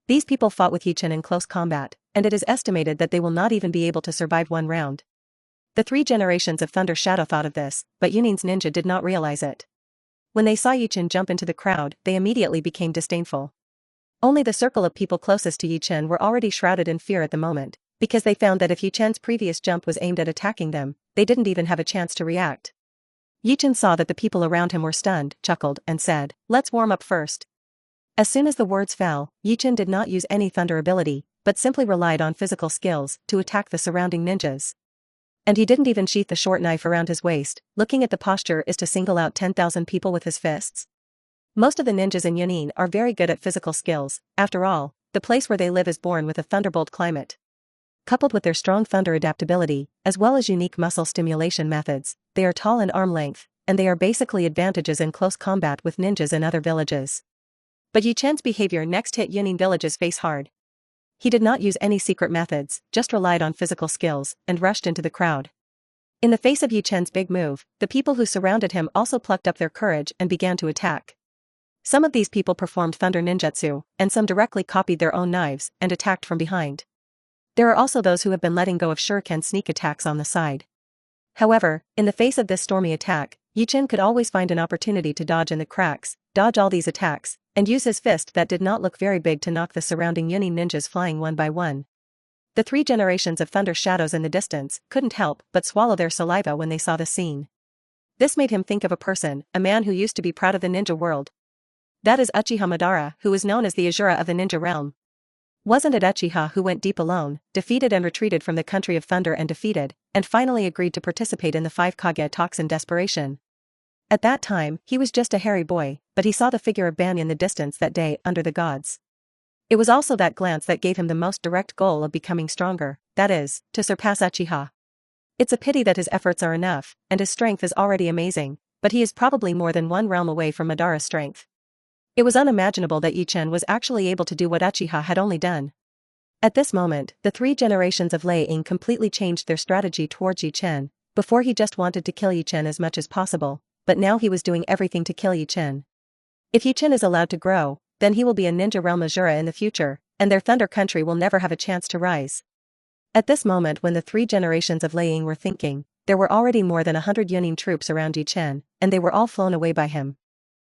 These people fought with Ye Chen in close combat, and it is estimated that they will not even be able to survive one round. The 3 generations of Thunder Shadow thought of this, but Yunin's ninja did not realize it. When they saw Ye Chen jump into the crowd, they immediately became disdainful. Only the circle of people closest to Ye Chen were already shrouded in fear at the moment, because they found that if Ye Chen's previous jump was aimed at attacking them, they didn't even have a chance to react. Ye Chen saw that the people around him were stunned, chuckled, and said, let's warm up first. As soon as the words fell, Ye Chen did not use any thunder ability, but simply relied on physical skills to attack the surrounding ninjas. And he didn't even sheath the short knife around his waist. Looking at the posture is to single out 10,000 people with his fists. Most of the ninjas in Yunin are very good at physical skills. After all, the place where they live is born with a thunderbolt climate. Coupled with their strong thunder adaptability, as well as unique muscle stimulation methods, they are tall in arm length, and they are basically advantages in close combat with ninjas in other villages. But Ye Chen's behavior next hit Yunin village's face hard. He did not use any secret methods, just relied on physical skills, and rushed into the crowd. In the face of Ye Chen's big move, the people who surrounded him also plucked up their courage and began to attack. Some of these people performed thunder ninjutsu, and some directly copied their own knives and attacked from behind. There are also those who have been letting go of shuriken sneak attacks on the side. However, in the face of this stormy attack, Ye Chen could always find an opportunity to dodge in the cracks, dodge all these attacks, and use his fist that did not look very big to knock the surrounding Yunin ninjas flying one by one. The 3 generations of Thunder Shadows in the distance couldn't help but swallow their saliva when they saw the scene. This made him think of a person, a man who used to be proud of the ninja world. That is Uchiha Madara, who was known as the Azura of the ninja realm. Wasn't it Uchiha who went deep alone, defeated and retreated from the country of thunder and defeated, and finally agreed to participate in the 5 Kage talks in desperation. At that time, he was just a hairy boy, but he saw the figure of Ban in the distance that day under the gods. It was also that glance that gave him the most direct goal of becoming stronger, that is, to surpass Uchiha. It's a pity that his efforts are enough, and his strength is already amazing, but he is probably more than one realm away from Madara's strength. It was unimaginable that Ye Chen was actually able to do what Uchiha had only done. At this moment, the 3 generations of Lei Ying completely changed their strategy towards Ye Chen. Before he just wanted to kill Ye Chen as much as possible, but now he was doing everything to kill Ye Chen. If Ye Chen is allowed to grow, then he will be a ninja realm Azura in the future, and their Thunder Country will never have a chance to rise. At this moment when the 3 generations of Lei Ying were thinking, there were already more than 100 Jonin troops around Ye Chen, and they were all flown away by him.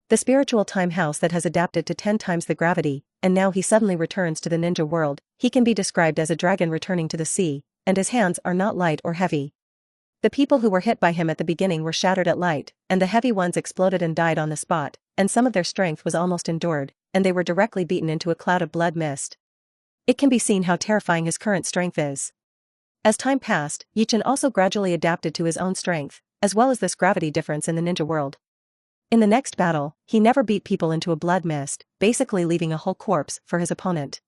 The spiritual time house that has adapted to 10 times the gravity, and now he suddenly returns to the ninja world. He can be described as a dragon returning to the sea, and his hands are not light or heavy. The people who were hit by him at the beginning were shattered at light, and the heavy ones exploded and died on the spot, and some of their strength was almost endured, and they were directly beaten into a cloud of blood mist. It can be seen how terrifying his current strength is. As time passed, Ye Chen also gradually adapted to his own strength, as well as this gravity difference in the ninja world. In the next battle, he never beat people into a blood mist, basically leaving a whole corpse for his opponent.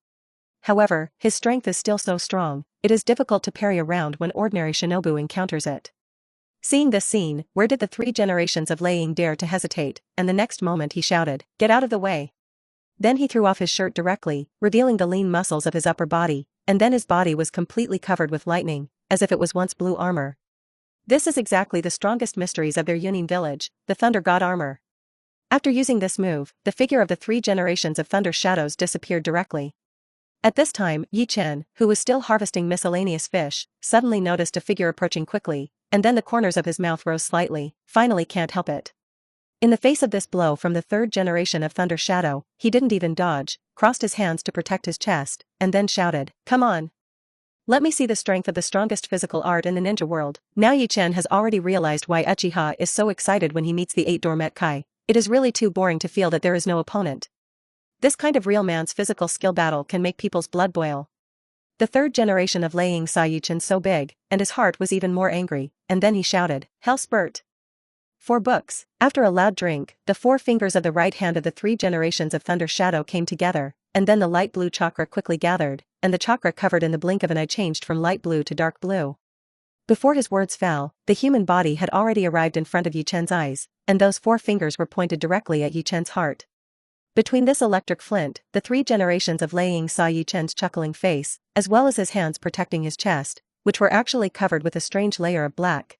However, his strength is still so strong, it is difficult to parry around when ordinary shinobu encounters it. Seeing this scene, where did the 3 generations of Lei Ying dare to hesitate, and the next moment he shouted, "Get out of the way!" Then he threw off his shirt directly, revealing the lean muscles of his upper body, and then his body was completely covered with lightning, as if it was once blue armor. This is exactly the strongest mysteries of their Jonin village, the Thunder God armor. After using this move, the figure of the 3 generations of Thunder Shadows disappeared directly. At this time, Ye Chen, who was still harvesting miscellaneous fish, suddenly noticed a figure approaching quickly, and then the corners of his mouth rose slightly. Finally can't help it. In the face of this blow from the 3rd generation of Thunder Shadow, he didn't even dodge, crossed his hands to protect his chest, and then shouted, "Come on! Let me see the strength of the strongest physical art in the ninja world." Now Ye Chen has already realized why Uchiha is so excited when he meets the 8 Dormet Kai. It is really too boring to feel that there is no opponent. This kind of real man's physical skill battle can make people's blood boil. The 3rd generation of Lei Ying saw Ye Chen so big, and his heart was even more angry, and then he shouted, "Hell spurt! 4 books." After a loud drink, the 4 fingers of the right hand of the 3 generations of Thunder Shadow came together, and then the light blue chakra quickly gathered, and the chakra covered in the blink of an eye changed from light blue to dark blue. Before his words fell, the human body had already arrived in front of Ye Chen's eyes, and those 4 fingers were pointed directly at Ye Chen's heart. Between this electric flint, the 3 generations of Lei Ying saw Ye Chen's chuckling face, as well as his hands protecting his chest, which were actually covered with a strange layer of black.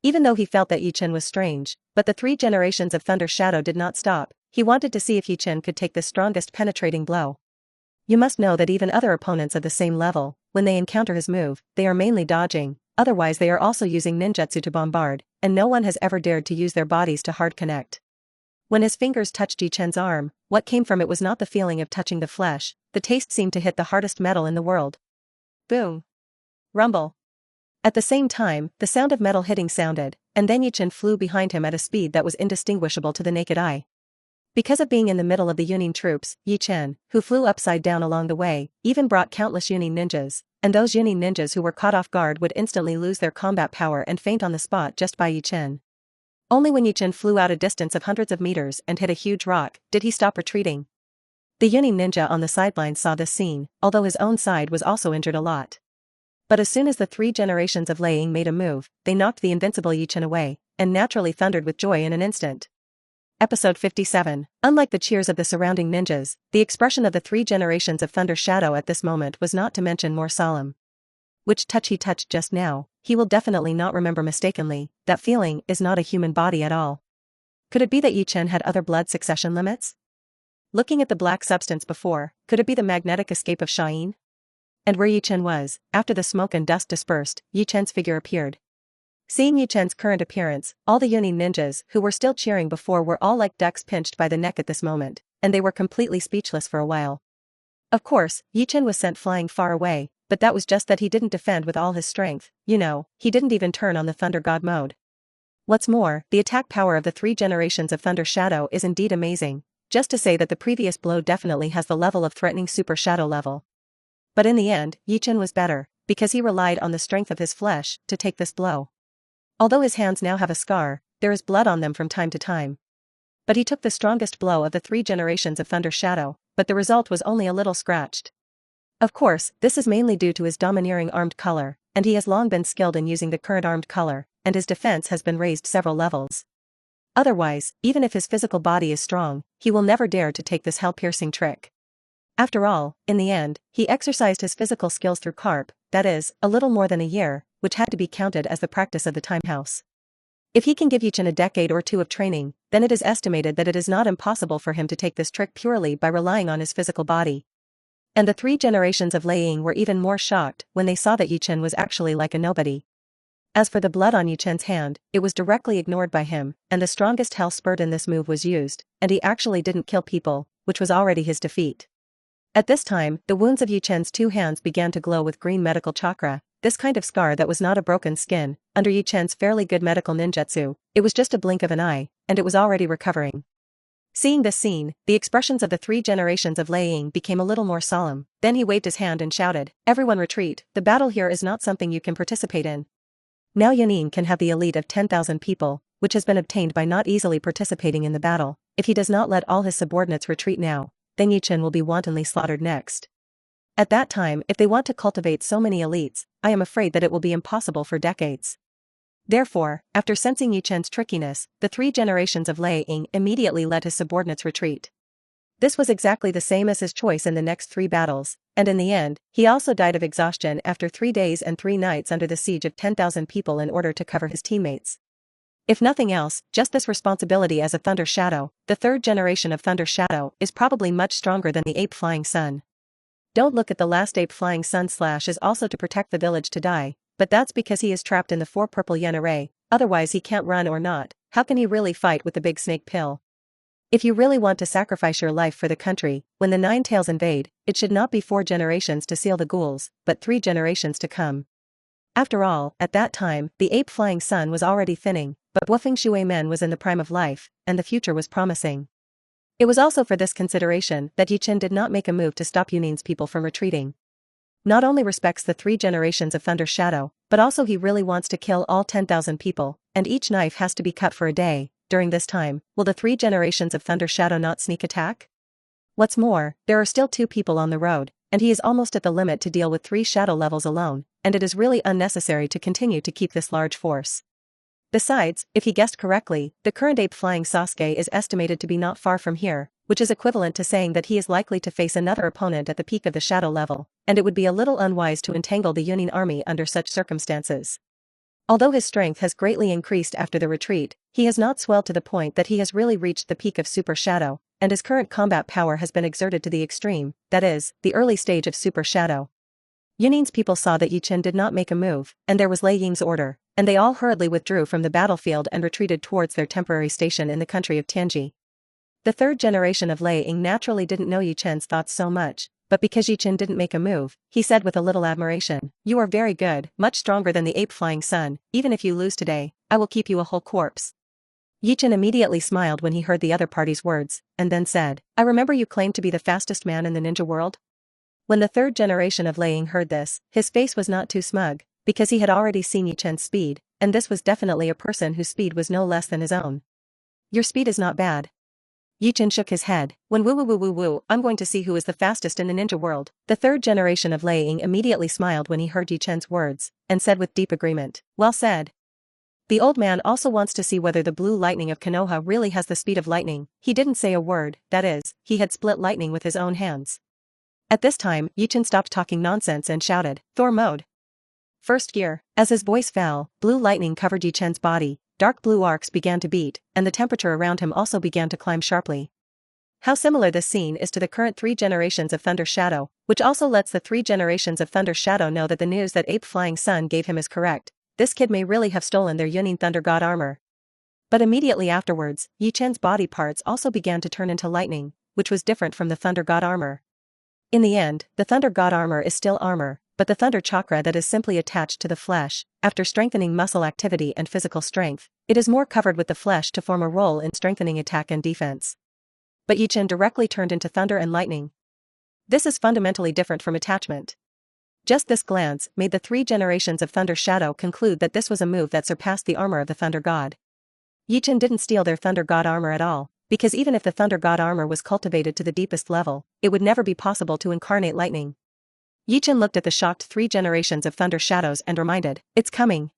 Even though he felt that Ye Chen was strange, but the 3 generations of Thunder Shadow did not stop. He wanted to see if Ye Chen could take the strongest penetrating blow. You must know that even other opponents of the same level, when they encounter his move, they are mainly dodging, otherwise they are also using ninjutsu to bombard, and no one has ever dared to use their bodies to hard connect. When his fingers touched Ye Chen's arm, what came from it was not the feeling of touching the flesh, the taste seemed to hit the hardest metal in the world. Boom! Rumble! At the same time, the sound of metal hitting sounded, and then Ye Chen flew behind him at a speed that was indistinguishable to the naked eye. Because of being in the middle of the Jonin troops, Ye Chen, who flew upside down along the way, even brought countless Jonin ninjas, and those Jonin ninjas who were caught off guard would instantly lose their combat power and faint on the spot just by Ye Chen. Only when Ye Chen flew out a distance of hundreds of meters and hit a huge rock did he stop retreating. The Jonin ninja on the sidelines saw this scene, although his own side was also injured a lot. But as soon as the 3 generations of Lei Ying made a move, they knocked the invincible Ye Chen away, and naturally thundered with joy in an instant. Episode 57. Unlike the cheers of the surrounding ninjas, the expression of the 3 generations of Thunder Shadow at this moment was not to mention more solemn. Which touch he touched just now, he will definitely not remember mistakenly. That feeling is not a human body at all. Could it be that Ye Chen had other blood succession limits? Looking at the black substance before, could it be the magnetic escape of Shain? And where Ye Chen was, after the smoke and dust dispersed, Ye Chen's figure appeared. Seeing Ye Chen's current appearance, all the Jonin ninjas who were still cheering before were all like ducks pinched by the neck at this moment, and they were completely speechless for a while. Of course, Ye Chen was sent flying far away, but that was just that he didn't defend with all his strength, he didn't even turn on the Thunder God mode. What's more, the attack power of the 3 generations of Thunder Shadow is indeed amazing, just to say that the previous blow definitely has the level of threatening Super Shadow level. But in the end, Ye Chen was better, because he relied on the strength of his flesh to take this blow. Although his hands now have a scar, there is blood on them from time to time. But he took the strongest blow of the 3 generations of Thunder Shadow, but the result was only a little scratched. Of course, this is mainly due to his domineering armed color, and he has long been skilled in using the current armed color, and his defense has been raised several levels. Otherwise, even if his physical body is strong, he will never dare to take this hell-piercing trick. After all, in the end, he exercised his physical skills through carp, that is, a little more than a year, which had to be counted as the practice of the time house. If he can give Ye Chen a decade or 2 of training, then it is estimated that it is not impossible for him to take this trick purely by relying on his physical body. And the 3 generations of Lei Ying were even more shocked when they saw that Ye Chen was actually like a nobody. As for the blood on Ye Chen's hand, it was directly ignored by him, and the strongest hell spurt in this move was used, and he actually didn't kill people, which was already his defeat. At this time, the wounds of Ye Chen's 2 hands began to glow with green medical chakra, this kind of scar that was not a broken skin. Under Ye Chen's fairly good medical ninjutsu, it was just a blink of an eye, and it was already recovering. Seeing this scene, the expressions of the 3 generations of Lei Ying became a little more solemn. Then he waved his hand and shouted, "Everyone retreat, the battle here is not something you can participate in." Now Jonin can have the elite of 10,000 people, which has been obtained by not easily participating in the battle. If he does not let all his subordinates retreat now, then Ye Chen will be wantonly slaughtered next. At that time, if they want to cultivate so many elites, I am afraid that it will be impossible for decades. Therefore, after sensing Ye Chen's trickiness, the 3 generations of Lei Ying immediately let his subordinates retreat. This was exactly the same as his choice in the next 3 battles, and in the end, he also died of exhaustion after 3 days and 3 nights under the siege of 10,000 people in order to cover his teammates. If nothing else, just this responsibility as a Thunder Shadow, the 3rd generation of Thunder Shadow, is probably much stronger than the Ape Flying Sun. Don't look at the last Ape Flying Sun slash is also to protect the village to die, but that's because he is trapped in the 4 purple yen array, otherwise he can't run or not. How can he really fight with the big snake pill? If you really want to sacrifice your life for the country, when the 9 tails invade, it should not be 4 generations to seal the ghouls, but 3 generations to come. After all, at that time, the Ape Flying Sun was already thinning, but Wufeng Shui Men was in the prime of life, and the future was promising. It was also for this consideration that Ye Chen did not make a move to stop Yunin's people from retreating. Not only respects the 3 generations of Thunder Shadow, but also he really wants to kill all 10,000 people, and each knife has to be cut for a day. During this time, will the 3 generations of Thunder Shadow not sneak attack? What's more, there are still 2 people on the road, and he is almost at the limit to deal with 3 shadow levels alone, and it is really unnecessary to continue to keep this large force. Besides, if he guessed correctly, the current Ape Flying Sasuke is estimated to be not far from here, which is equivalent to saying that he is likely to face another opponent at the peak of the shadow level, and it would be a little unwise to entangle the Jonin army under such circumstances. Although his strength has greatly increased after the retreat, he has not swelled to the point that he has really reached the peak of Super Shadow, and his current combat power has been exerted to the extreme, that is, the early stage of Super Shadow. Yunin's people saw that Ye Chen did not make a move, and there was Lei Ying's order, and they all hurriedly withdrew from the battlefield and retreated towards their temporary station in the country of Tianji. The 3rd generation of Lei Ying naturally didn't know Ye Chen's thoughts so much, but because Ye Chen didn't make a move, he said with a little admiration, "You are very good, much stronger than the Ape Flying Sun. Even if you lose today, I will keep you a whole corpse." Ye Chen immediately smiled when he heard the other party's words, and then said, "I remember you claimed to be the fastest man in the ninja world?" When the 3rd generation of Lei Ying heard this, his face was not too smug, because he had already seen Ye Chen's speed, and this was definitely a person whose speed was no less than his own. "Your speed is not bad." Ye Chen shook his head. "When woo, I'm going to see who is the fastest in the ninja world." The 3rd generation of Lei Ying immediately smiled when he heard Ye Chen's words, and said with deep agreement, "Well said." The old man also wants to see whether the blue lightning of Konoha really has the speed of lightning. He didn't say a word, that is, he had split lightning with his own hands. At this time, Ye Chen stopped talking nonsense and shouted, "Thor mode! First gear." As his voice fell, blue lightning covered Ye Chen's body, dark blue arcs began to beat, and the temperature around him also began to climb sharply. How similar this scene is to the current 3 generations of Thunder Shadow, which also lets the 3 generations of Thunder Shadow know that the news that Ape Flying Sun gave him is correct. This kid may really have stolen their Jonin Thunder God armor. But immediately afterwards, Ye Chen's body parts also began to turn into lightning, which was different from the Thunder God armor. In the end, the Thunder God armor is still armor, but the Thunder Chakra that is simply attached to the flesh, after strengthening muscle activity and physical strength, it is more covered with the flesh to form a role in strengthening attack and defense. But Ye Chen directly turned into thunder and lightning. This is fundamentally different from attachment. Just this glance made the 3 generations of Thunder Shadow conclude that this was a move that surpassed the armor of the Thunder God. Ye Chen didn't steal their Thunder God armor at all, because even if the Thunder God armor was cultivated to the deepest level, it would never be possible to incarnate lightning. Ye Chen looked at the shocked 3 generations of Thunder Shadows and reminded, "It's coming."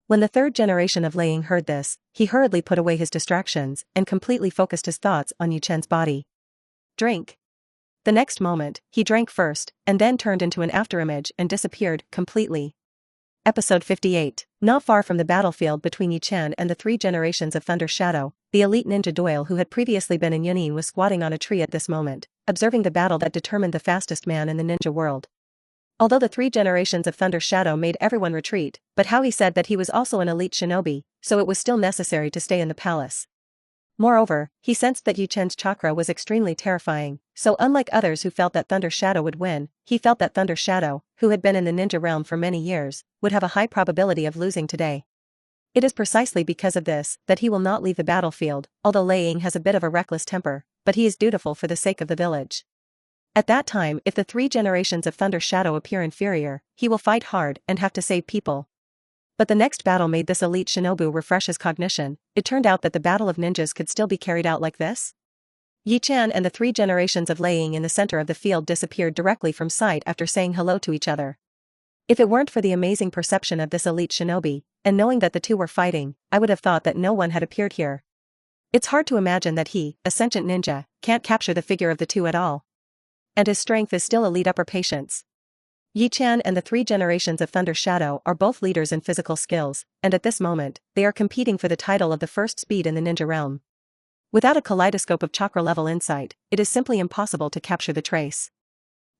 When the 3rd generation of Laying heard this, he hurriedly put away his distractions and completely focused his thoughts on Ye Chen's body. Drink. The next moment, he drank first, and then turned into an afterimage and disappeared completely. Episode 58. Not far from the battlefield between Ye Chen and the 3 generations of Thunder Shadow, the elite ninja Doyle who had previously been in Jonin was squatting on a tree at this moment, observing the battle that determined the fastest man in the ninja world. Although the 3 generations of Thunder Shadow made everyone retreat, but how he said that he was also an elite shinobi, so it was still necessary to stay in the palace. Moreover, he sensed that Ye Chen's chakra was extremely terrifying, so unlike others who felt that Thunder Shadow would win, he felt that Thunder Shadow, who had been in the ninja realm for many years, would have a high probability of losing today. It is precisely because of this that he will not leave the battlefield, although Laying has a bit of a reckless temper, but he is dutiful for the sake of the village. At that time, if the 3 generations of Thunder Shadow appear inferior, he will fight hard and have to save people. But the next battle made this elite shinobu refresh his cognition. It turned out that the battle of ninjas could still be carried out like this. Ye Chen and the 3 generations of Laying in the center of the field disappeared directly from sight after saying hello to each other. If it weren't for the amazing perception of this elite shinobi, and knowing that the two were fighting, I would have thought that no one had appeared here. It's hard to imagine that he, a sentient ninja, can't capture the figure of the two at all. And his strength is still elite upper patience. Ye Chen and the 3 generations of Thunder Shadow are both leaders in physical skills, and at this moment, they are competing for the title of the first speed in the ninja realm. Without a kaleidoscope of chakra-level insight, it is simply impossible to capture the trace.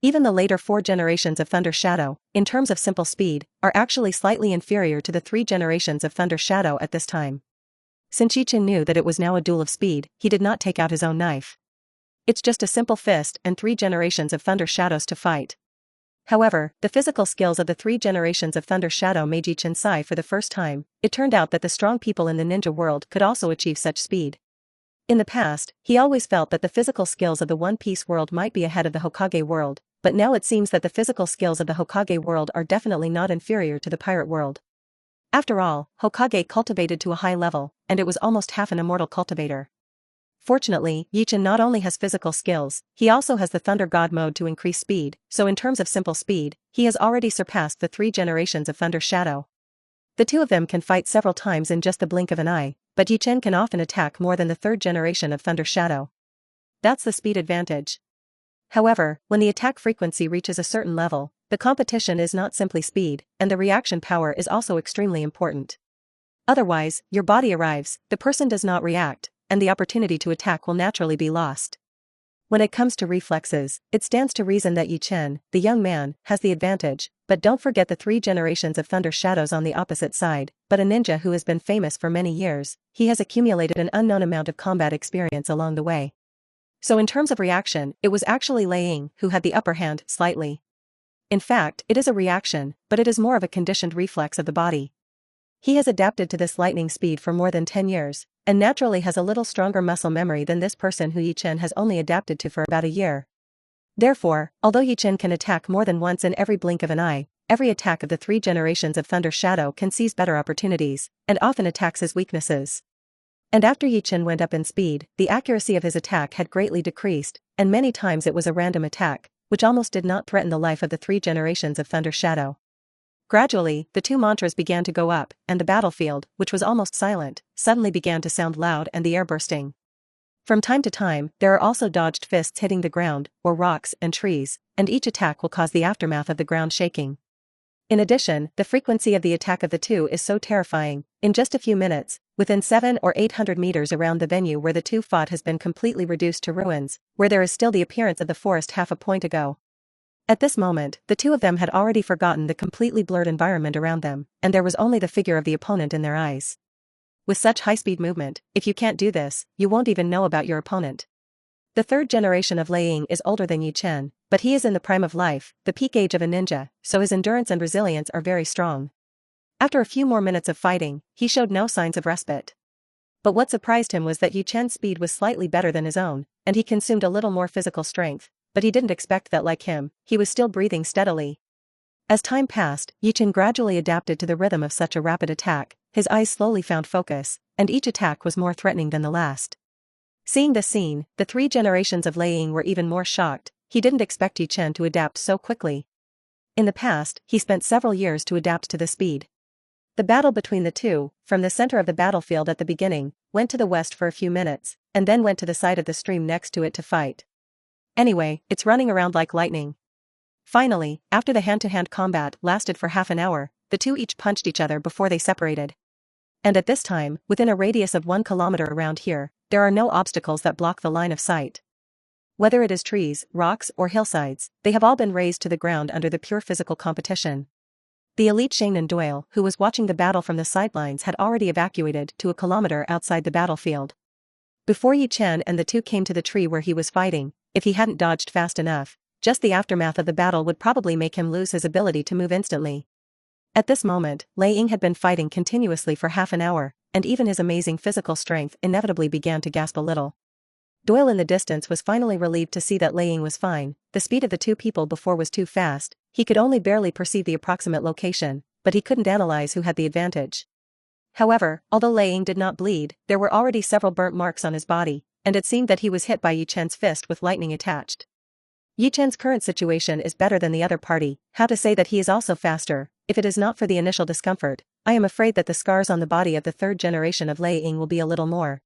Even the later 4 generations of Thunder Shadow, in terms of simple speed, are actually slightly inferior to the 3 generations of Thunder Shadow at this time. Since Ye Chen knew that it was now a duel of speed, he did not take out his own knife. It's just a simple fist and 3 generations of Thunder Shadows to fight. However, the physical skills of the 3 generations of Thunder Shadow made Ye Chen sigh for the first time. It turned out that the strong people in the ninja world could also achieve such speed. In the past, he always felt that the physical skills of the One Piece world might be ahead of the Hokage world, but now it seems that the physical skills of the Hokage world are definitely not inferior to the pirate world. After all, Hokage cultivated to a high level, and it was almost half an immortal cultivator. Fortunately, Ye Chen not only has physical skills, he also has the Thunder God mode to increase speed, so in terms of simple speed, he has already surpassed the 3 generations of Thunder Shadow. The two of them can fight several times in just the blink of an eye, but Ye Chen can often attack more than the 3rd generation of Thunder Shadow. That's the speed advantage. However, when the attack frequency reaches a certain level, the competition is not simply speed, and the reaction power is also extremely important. Otherwise, your body arrives, the person does not react, and the opportunity to attack will naturally be lost. When it comes to reflexes, it stands to reason that Ye Chen, the young man, has the advantage, but don't forget the 3 generations of Thunder Shadows on the opposite side. But a ninja who has been famous for many years, he has accumulated an unknown amount of combat experience along the way. So in terms of reaction, it was actually Laying who had the upper hand slightly. In fact, it is a reaction, but it is more of a conditioned reflex of the body. He has adapted to this lightning speed for more than 10 years, and naturally has a little stronger muscle memory than this person who Ye Chen has only adapted to for about a year. Therefore, although Ye Chen can attack more than once in every blink of an eye, every attack of the 3 generations of Thunder Shadow can seize better opportunities, and often attacks his weaknesses. And after Ye Chen went up in speed, the accuracy of his attack had greatly decreased, and many times it was a random attack, which almost did not threaten the life of the 3 generations of Thunder Shadow. Gradually, the 2 mantras began to go up, and the battlefield, which was almost silent, suddenly began to sound loud and the air bursting. From time to time, there are also dodged fists hitting the ground, or rocks and trees, and each attack will cause the aftermath of the ground shaking. In addition, the frequency of the attack of the two is so terrifying. In just a few minutes, within 700 or 800 meters around the venue where the two fought has been completely reduced to ruins, where there is still the appearance of the forest half a point ago. At this moment, the two of them had already forgotten the completely blurred environment around them, and there was only the figure of the opponent in their eyes. With such high-speed movement, if you can't do this, you won't even know about your opponent. The 3rd generation of Laying is older than Ye Chen, but he is in the prime of life, the peak age of a ninja, so his endurance and resilience are very strong. After a few more minutes of fighting, he showed no signs of respite. But what surprised him was that Ye Chen's speed was slightly better than his own, and he consumed a little more physical strength, but he didn't expect that like him, he was still breathing steadily. As time passed, Ye Chen gradually adapted to the rhythm of such a rapid attack, his eyes slowly found focus, and each attack was more threatening than the last. Seeing this scene, the 3 generations of Lei Ying were even more shocked. He didn't expect Ye Chen to adapt so quickly. In the past, he spent several years to adapt to the speed. The battle between the two, from the center of the battlefield at the beginning, went to the west for a few minutes, and then went to the side of the stream next to it to fight. Anyway, it's running around like lightning. Finally, after the hand-to-hand combat lasted for half an hour, the two each punched each other before they separated. And at this time, within a radius of 1 kilometer around here, there are no obstacles that block the line of sight. Whether it is trees, rocks, or hillsides, they have all been razed to the ground under the pure physical competition. The elite Shaman Doyle, who was watching the battle from the sidelines, had already evacuated to a kilometer outside the battlefield. Before Ye Chen and the two came to the tree where he was fighting, if he hadn't dodged fast enough, just the aftermath of the battle would probably make him lose his ability to move instantly. At this moment, Lei Ying had been fighting continuously for half an hour, and even his amazing physical strength inevitably began to gasp a little. Doyle in the distance was finally relieved to see that Lei Ying was fine. The speed of the two people before was too fast. He could only barely perceive the approximate location, but he couldn't analyze who had the advantage. However, although Lei Ying did not bleed, there were already several burnt marks on his body, and it seemed that he was hit by Ye Chen's fist with lightning attached. Ye Chen's current situation is better than the other party. How to say that he is also faster? If it is not for the initial discomfort, I am afraid that the scars on the body of the 3rd generation of Lei Ying will be a little more.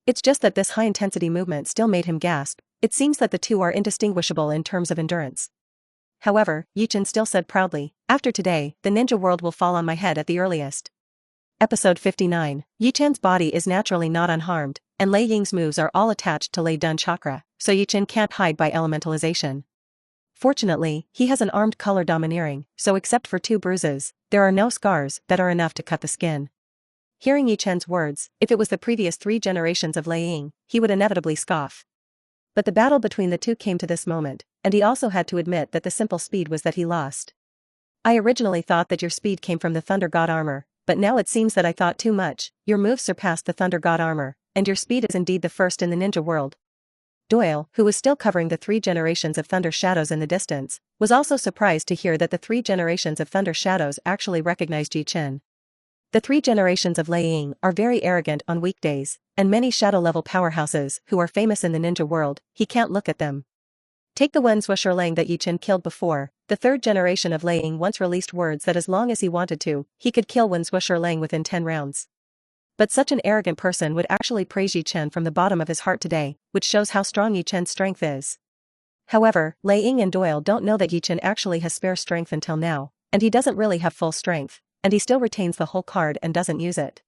It's just that this high-intensity movement still made him gasp. It seems that the two are indistinguishable in terms of endurance. However, Ye Chen still said proudly, "After today, the ninja world will fall on my head at the earliest." Episode 59. Ye Chen's body is naturally not unharmed, and Lei Ying's moves are all attached to Lei Dan chakra, so Ye Chen can't hide by elementalization. Fortunately, he has an armed color domineering, so except for 2 bruises, there are no scars that are enough to cut the skin. Hearing Ye Chen's words, if it was the previous 3 generations of Lei Ying, he would inevitably scoff. But the battle between the two came to this moment, and he also had to admit that the simple speed was that he lost. "I originally thought that your speed came from the Thunder God armor, but now it seems that I thought too much. Your moves surpassed the Thunder God armor, and your speed is indeed the first in the ninja world." Doyle, who was still covering the 3 generations of Thunder Shadows in the distance, was also surprised to hear that the 3 generations of Thunder Shadows actually recognized Ye Chen. The 3 generations of Lei Ying are very arrogant on weekdays, and many shadow-level powerhouses who are famous in the ninja world, he can't look at them. Take the Wen Zhuoshirlang that Ye Chen killed before. The 3rd generation of Lei Ying once released words that as long as he wanted to, he could kill Wen Zhuoshirlang within 10 rounds. But such an arrogant person would actually praise Ye Chen from the bottom of his heart today, which shows how strong Ye Chen's strength is. However, Lei Ying and Doyle don't know that Ye Chen actually has spare strength until now, and he doesn't really have full strength, and he still retains the whole card and doesn't use it.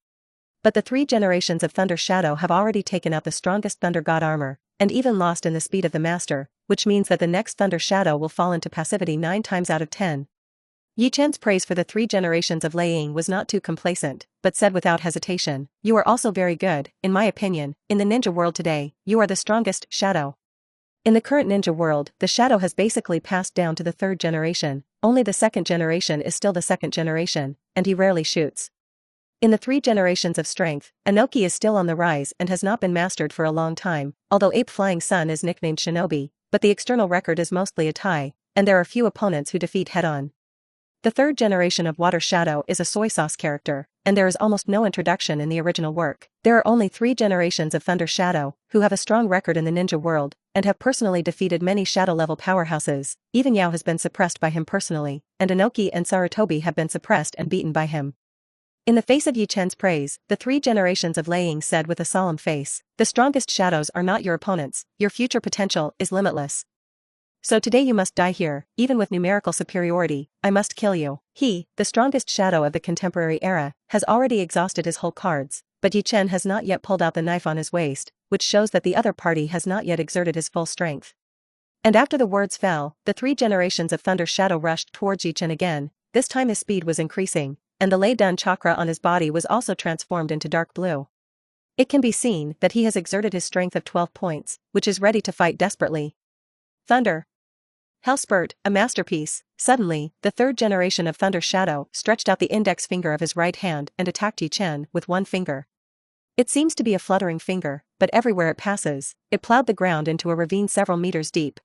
But the 3 generations of Thunder Shadow have already taken out the strongest Thunder God armor, and even lost in the speed of the master, which means that the next Thunder Shadow will fall into passivity 9 times out of 10. Ye Chen's praise for the 3 generations of Lei Ying was not too complacent, but said without hesitation, "You are also very good. In my opinion, in the ninja world today, you are the strongest shadow." In the current ninja world, the shadow has basically passed down to the 3rd generation, only the 2nd generation is still the 2nd generation, and he rarely shoots. In the 3 generations of strength, Inoki is still on the rise and has not been mastered for a long time, although Ape Flying Sun is nicknamed Shinobi, but the external record is mostly a tie, and there are few opponents who defeat head-on. The 3rd generation of Water Shadow is a soy sauce character, and there is almost no introduction in the original work. There are only 3 generations of Thunder Shadow, who have a strong record in the ninja world, and have personally defeated many shadow-level powerhouses. Even Yao has been suppressed by him personally, and Inoki and Sarutobi have been suppressed and beaten by him. In the face of Ye Chen's praise, the 3 generations of Lei Ying said with a solemn face, "The strongest shadows are not your opponents, your future potential is limitless. So today you must die here, even with numerical superiority, I must kill you." He, the strongest shadow of the contemporary era, has already exhausted his whole cards, but Ye Chen has not yet pulled out the knife on his waist, which shows that the other party has not yet exerted his full strength. And after the words fell, the 3 generations of Thunder Shadow rushed towards Ye Chen again. This time his speed was increasing, and the Lei Dan chakra on his body was also transformed into dark blue. It can be seen that he has exerted his strength of 12 points, which is ready to fight desperately. Thunder. Hellspurt, a masterpiece. Suddenly, the 3rd generation of Thunder Shadow stretched out the index finger of his right hand and attacked Ye Chen with one finger. It seems to be a fluttering finger, but everywhere it passes, it plowed the ground into a ravine several meters deep.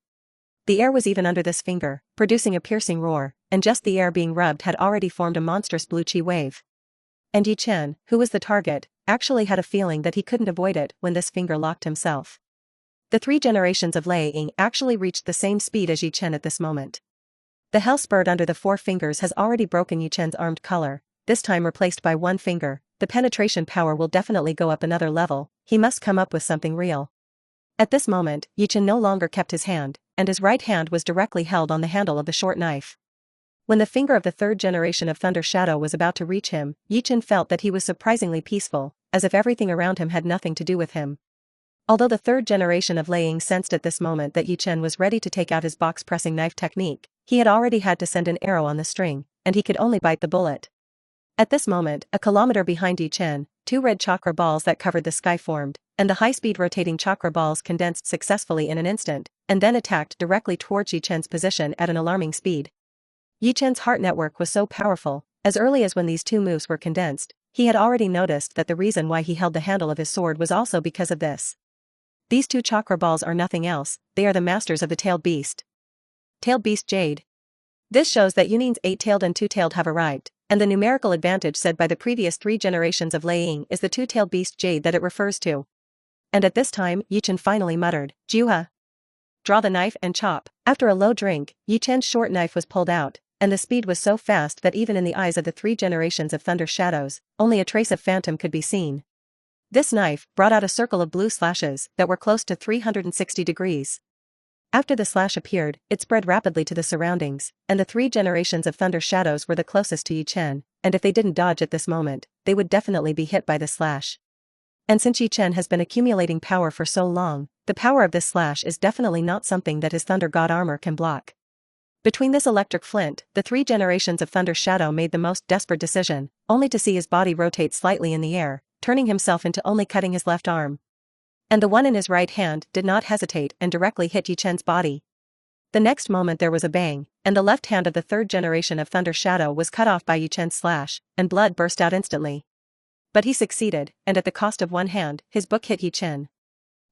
The air was even under this finger, producing a piercing roar, and just the air being rubbed had already formed a monstrous blue chi wave. And Ye Chen, who was the target, actually had a feeling that he couldn't avoid it when this finger locked himself. The 3 generations of Lei Ying actually reached the same speed as Ye Chen at this moment. The hell spurt under the 4 fingers has already broken Ye Chen's armed color, this time replaced by 1 finger. The penetration power will definitely go up another level, he must come up with something real. At this moment, Ye Chen no longer kept his hand, and his right hand was directly held on the handle of the short knife. When the finger of the 3rd generation of Thunder Shadow was about to reach him, Ye Chen felt that he was surprisingly peaceful, as if everything around him had nothing to do with him. Although the 3rd generation of Lei Ying sensed at this moment that Ye Chen was ready to take out his box-pressing knife technique, he had already had to send an arrow on the string, and he could only bite the bullet. At this moment, a kilometer behind Ye Chen, 2 red chakra balls that covered the sky formed, and the high-speed rotating chakra balls condensed successfully in an instant, and then attacked directly towards Ye Chen's position at an alarming speed. Ye Chen's heart network was so powerful, as early as when these 2 moves were condensed, he had already noticed that the reason why he held the handle of his sword was also because of this. These 2 chakra balls are nothing else, they are the masters of the tailed beast. Tailed beast Jade. This shows that Yunin's 8-tailed and 2-tailed have arrived, and the numerical advantage said by the previous 3 generations of Lei Ying is the 2-tailed beast Jade that it refers to. And at this time, Ye Chen finally muttered, "Juha. Draw the knife and chop." After a low drink, Ye Chen's short knife was pulled out, and the speed was so fast that even in the eyes of the 3 generations of Thunder Shadows, only a trace of phantom could be seen. This knife brought out a circle of blue slashes that were close to 360 degrees. After the slash appeared, it spread rapidly to the surroundings, and the 3 generations of Thunder Shadows were the closest to Ye Chen, and if they didn't dodge at this moment, they would definitely be hit by the slash. And since Ye Chen has been accumulating power for so long, the power of this slash is definitely not something that his Thunder God armor can block. Between this electric flint, the 3 generations of Thunder Shadow made the most desperate decision, only to see his body rotate slightly in the air, turning himself into only cutting his left arm. And the one in his right hand did not hesitate and directly hit Ye Chen's body. The next moment there was a bang, and the left hand of the 3rd generation of Thunder Shadow was cut off by Ye Chen's slash, and blood burst out instantly. But he succeeded, and at the cost of 1 hand, his book hit Ye Chen.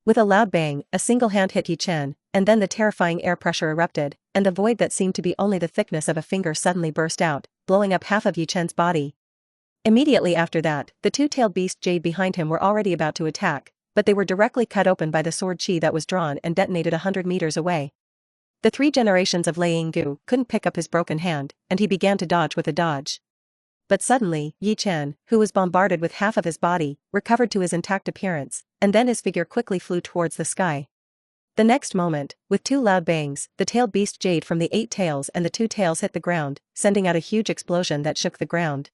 With a loud bang, a single hand hit Ye Chen, and then the terrifying air pressure erupted, and the void that seemed to be only the thickness of a finger suddenly burst out, blowing up half of Ye Chen's body. Immediately after that, the 2-tailed beast Jade behind him were already about to attack, but they were directly cut open by the sword chi that was drawn and detonated 100 meters away. The 3 generations of Lei Ying couldn't pick up his broken hand, and he began to dodge with a dodge. But suddenly, Ye Chen, who was bombarded with half of his body, recovered to his intact appearance, and then his figure quickly flew towards the sky. The next moment, with 2 loud bangs, the tailed beast Jade from the 8 tails and the 2 tails hit the ground, sending out a huge explosion that shook the ground.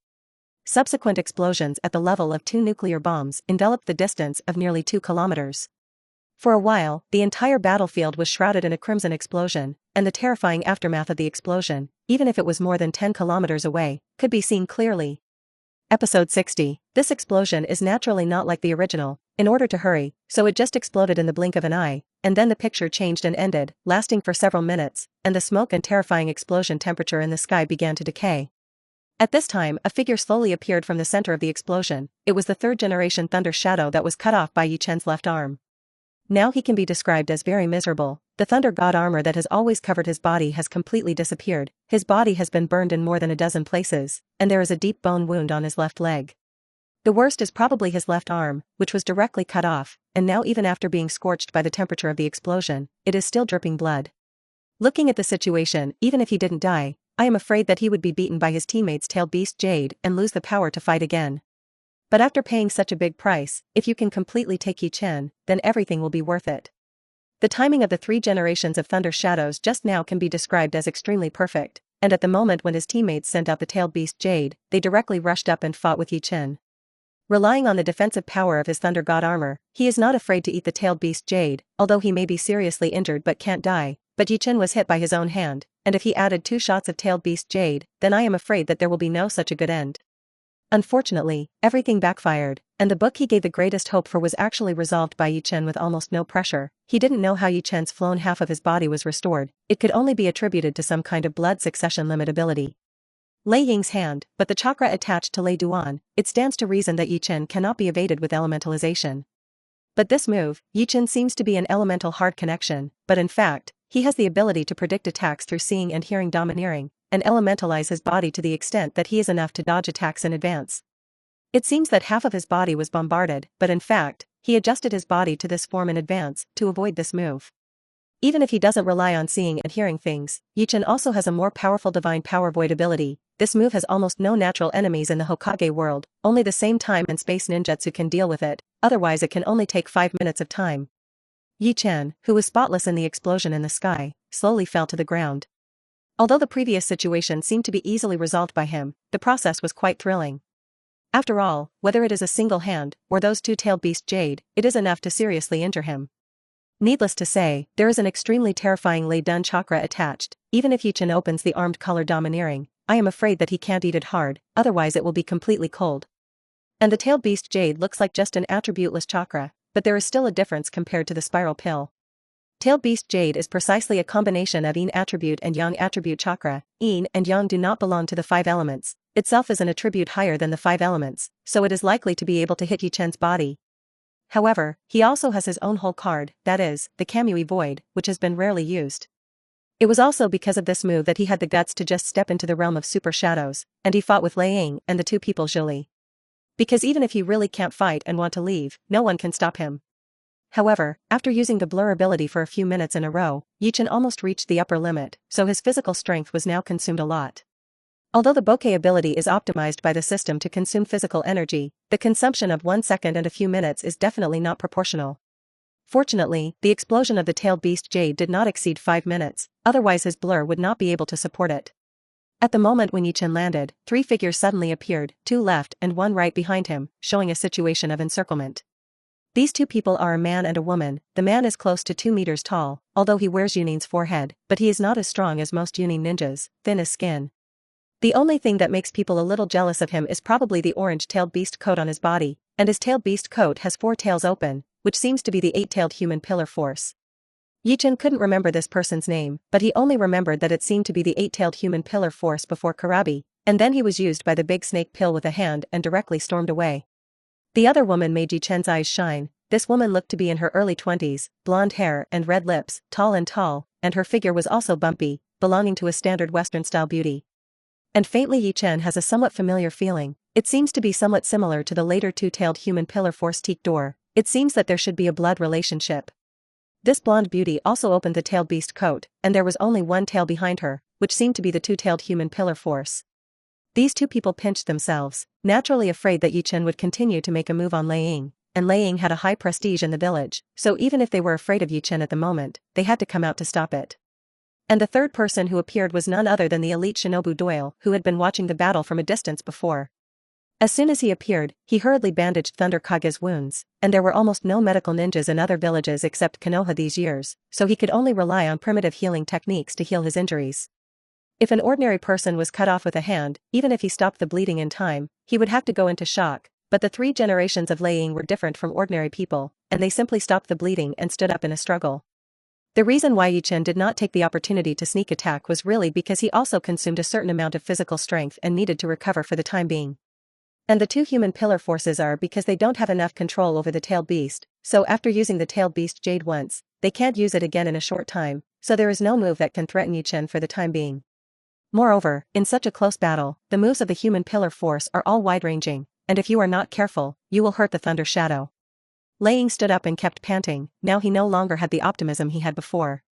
Subsequent explosions at the level of 2 nuclear bombs enveloped the distance of nearly 2 kilometers. For a while, the entire battlefield was shrouded in a crimson explosion, and the terrifying aftermath of the explosion, even if it was more than 10 kilometers away, could be seen clearly. Episode 60. This explosion is naturally not like the original, in order to hurry, so it just exploded in the blink of an eye, and then the picture changed and ended, lasting for several minutes, and the smoke and terrifying explosion temperature in the sky began to decay. At this time, a figure slowly appeared from the center of the explosion. It was the 3rd generation Thunder Shadow that was cut off by Ye Chen's left arm. Now he can be described as very miserable. The Thunder God armor that has always covered his body has completely disappeared, his body has been burned in more than a dozen places, and there is a deep bone wound on his left leg. The worst is probably his left arm, which was directly cut off, and now even after being scorched by the temperature of the explosion, it is still dripping blood. Looking at the situation, even if he didn't die, I am afraid that he would be beaten by his teammates tailed beast Jade and lose the power to fight again. But after paying such a big price, if you can completely take Ye Chen, then everything will be worth it. The timing of the 3 generations of Thunder Shadows just now can be described as extremely perfect, and at the moment when his teammates sent out the tailed beast Jade, they directly rushed up and fought with Ye Chen. Relying on the defensive power of his Thunder God armor, he is not afraid to eat the tailed beast Jade, although he may be seriously injured but can't die. But Ye Chen was hit by his own hand, and if he added 2 shots of tailed beast Jade, then I am afraid that there will be no such a good end. Unfortunately, everything backfired, and the book he gave the greatest hope for was actually resolved by Ye Chen with almost no pressure. He didn't know how Ye Chen's flown half of his body was restored. It could only be attributed to some kind of blood succession limit ability. Lei Ying's hand, but the chakra attached to Lei Duan, it stands to reason that Ye Chen cannot be evaded with elementalization. But this move, Ye Chen seems to be an elemental hard connection, but in fact, he has the ability to predict attacks through seeing and hearing domineering, and elementalize his body to the extent that he is enough to dodge attacks in advance. It seems that half of his body was bombarded, but in fact, he adjusted his body to this form in advance to avoid this move. Even if he doesn't rely on seeing and hearing things, Ye Chen also has a more powerful divine power void ability. This move has almost no natural enemies in the Hokage world, only the same time and space ninjutsu can deal with it, otherwise it can only take 5 minutes of time. Ye Chen, who was spotless in the explosion in the sky, slowly fell to the ground. Although the previous situation seemed to be easily resolved by him, the process was quite thrilling. After all, whether it is a single hand, or those two-tailed beast Jade, it is enough to seriously injure him. Needless to say, there is an extremely terrifying Lei Dun chakra attached. Even if Ye Chen opens the armed color domineering, I am afraid that he can't eat it hard, otherwise it will be completely cold. And the tailed beast Jade looks like just an attributeless chakra, but there is still a difference compared to the spiral pill. Tailed beast Jade is precisely a combination of Yin attribute and Yang attribute chakra. Yin and Yang do not belong to the 5 elements, itself is an attribute higher than the 5 elements, so it is likely to be able to hit Ye Chen's body. However, he also has his own whole card, that is, the Kamui Void, which has been rarely used. It was also because of this move that he had the guts to just step into the realm of super shadows, and he fought with Lei Ying and the 2 people Zhili. Because even if he really can't fight and want to leave, no one can stop him. However, after using the blur ability for a few minutes in a row, Ye Chen almost reached the upper limit, so his physical strength was now consumed a lot. Although the bokeh ability is optimized by the system to consume physical energy, the consumption of 1 second and a few minutes is definitely not proportional. Fortunately, the explosion of the tailed beast Jade did not exceed 5 minutes, otherwise his blur would not be able to support it. At the moment when Ye Chen landed, 3 figures suddenly appeared, 2 left and 1 right behind him, showing a situation of encirclement. These 2 people are a man and a woman. The man is close to 2 meters tall, although he wears Yunin's forehead, but he is not as strong as most Yunin ninjas, thin as skin. The only thing that makes people a little jealous of him is probably the orange-tailed beast coat on his body, and his tailed beast coat has 4 tails open, which seems to be the 8-tailed human pillar force. Ye Chen couldn't remember this person's name, but he only remembered that it seemed to be the 8-tailed human pillar force before Karabi, and then he was used by the big snake pill with a hand and directly stormed away. The other woman made Ye Chen's eyes shine. This woman looked to be in her early 20s, blonde hair and red lips, tall, and her figure was also bumpy, belonging to a standard Western-style beauty. And faintly Ye Chen has a somewhat familiar feeling. It seems to be somewhat similar to the later 2-tailed human pillar force Teak Door. It seems that there should be a blood relationship. This blonde beauty also opened the tailed beast coat, and there was only 1 tail behind her, which seemed to be the 2-tailed human pillar force. These 2 people pinched themselves, naturally afraid that Ye Chen would continue to make a move on Lei Ying, and Lei Ying had a high prestige in the village, so even if they were afraid of Ye Chen at the moment, they had to come out to stop it. And the third person who appeared was none other than the elite Shinobu Doyle, who had been watching the battle from a distance before. As soon as he appeared, he hurriedly bandaged Thunder Kage's wounds, and there were almost no medical ninjas in other villages except Konoha these years, so he could only rely on primitive healing techniques to heal his injuries. If an ordinary person was cut off with a hand, even if he stopped the bleeding in time, he would have to go into shock, but the 3 generations of Lei Ying were different from ordinary people, and they simply stopped the bleeding and stood up in a struggle. The reason why Ye Chen did not take the opportunity to sneak attack was really because he also consumed a certain amount of physical strength and needed to recover for the time being. And the 2 human pillar forces are because they don't have enough control over the tailed beast, so after using the tailed beast Jade once, they can't use it again in a short time, so there is no move that can threaten Ye Chen for the time being. Moreover, in such a close battle, the moves of the human pillar force are all wide-ranging, and if you are not careful, you will hurt the Thunder Shadow. Lei Ying stood up and kept panting. Now he no longer had the optimism he had before.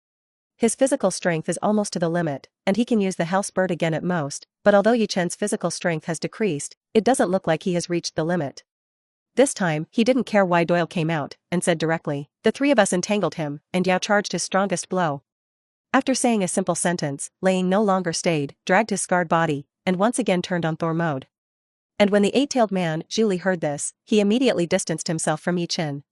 His physical strength is almost to the limit, and he can use the Hell Spurt again at most, but although Ye Chen's physical strength has decreased, it doesn't look like he has reached the limit. This time, he didn't care why Doyle came out, and said directly, "The 3 of us entangled him," and Yao charged his strongest blow. After saying a simple sentence, Lei Ying no longer stayed, dragged his scarred body, and once again turned on Thor mode. And when the 8-tailed man, Zhuli, heard this, he immediately distanced himself from Ye Chen.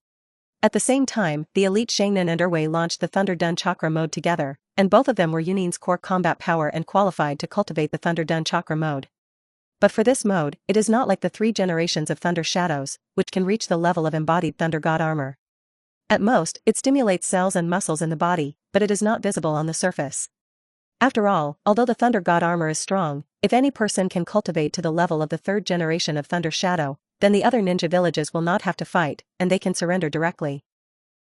At the same time, the elite Shangnan and Erwei launched the Thunder Dun Chakra mode together, and both of them were Yunin's core combat power and qualified to cultivate the Thunder Dun Chakra mode. But for this mode, it is not like the 3 generations of Thunder Shadows, which can reach the level of embodied Thunder God armor. At most, it stimulates cells and muscles in the body, but it is not visible on the surface. After all, although the Thunder God armor is strong, if any person can cultivate to the level of the 3rd generation of Thunder Shadow, then the other ninja villages will not have to fight, and they can surrender directly.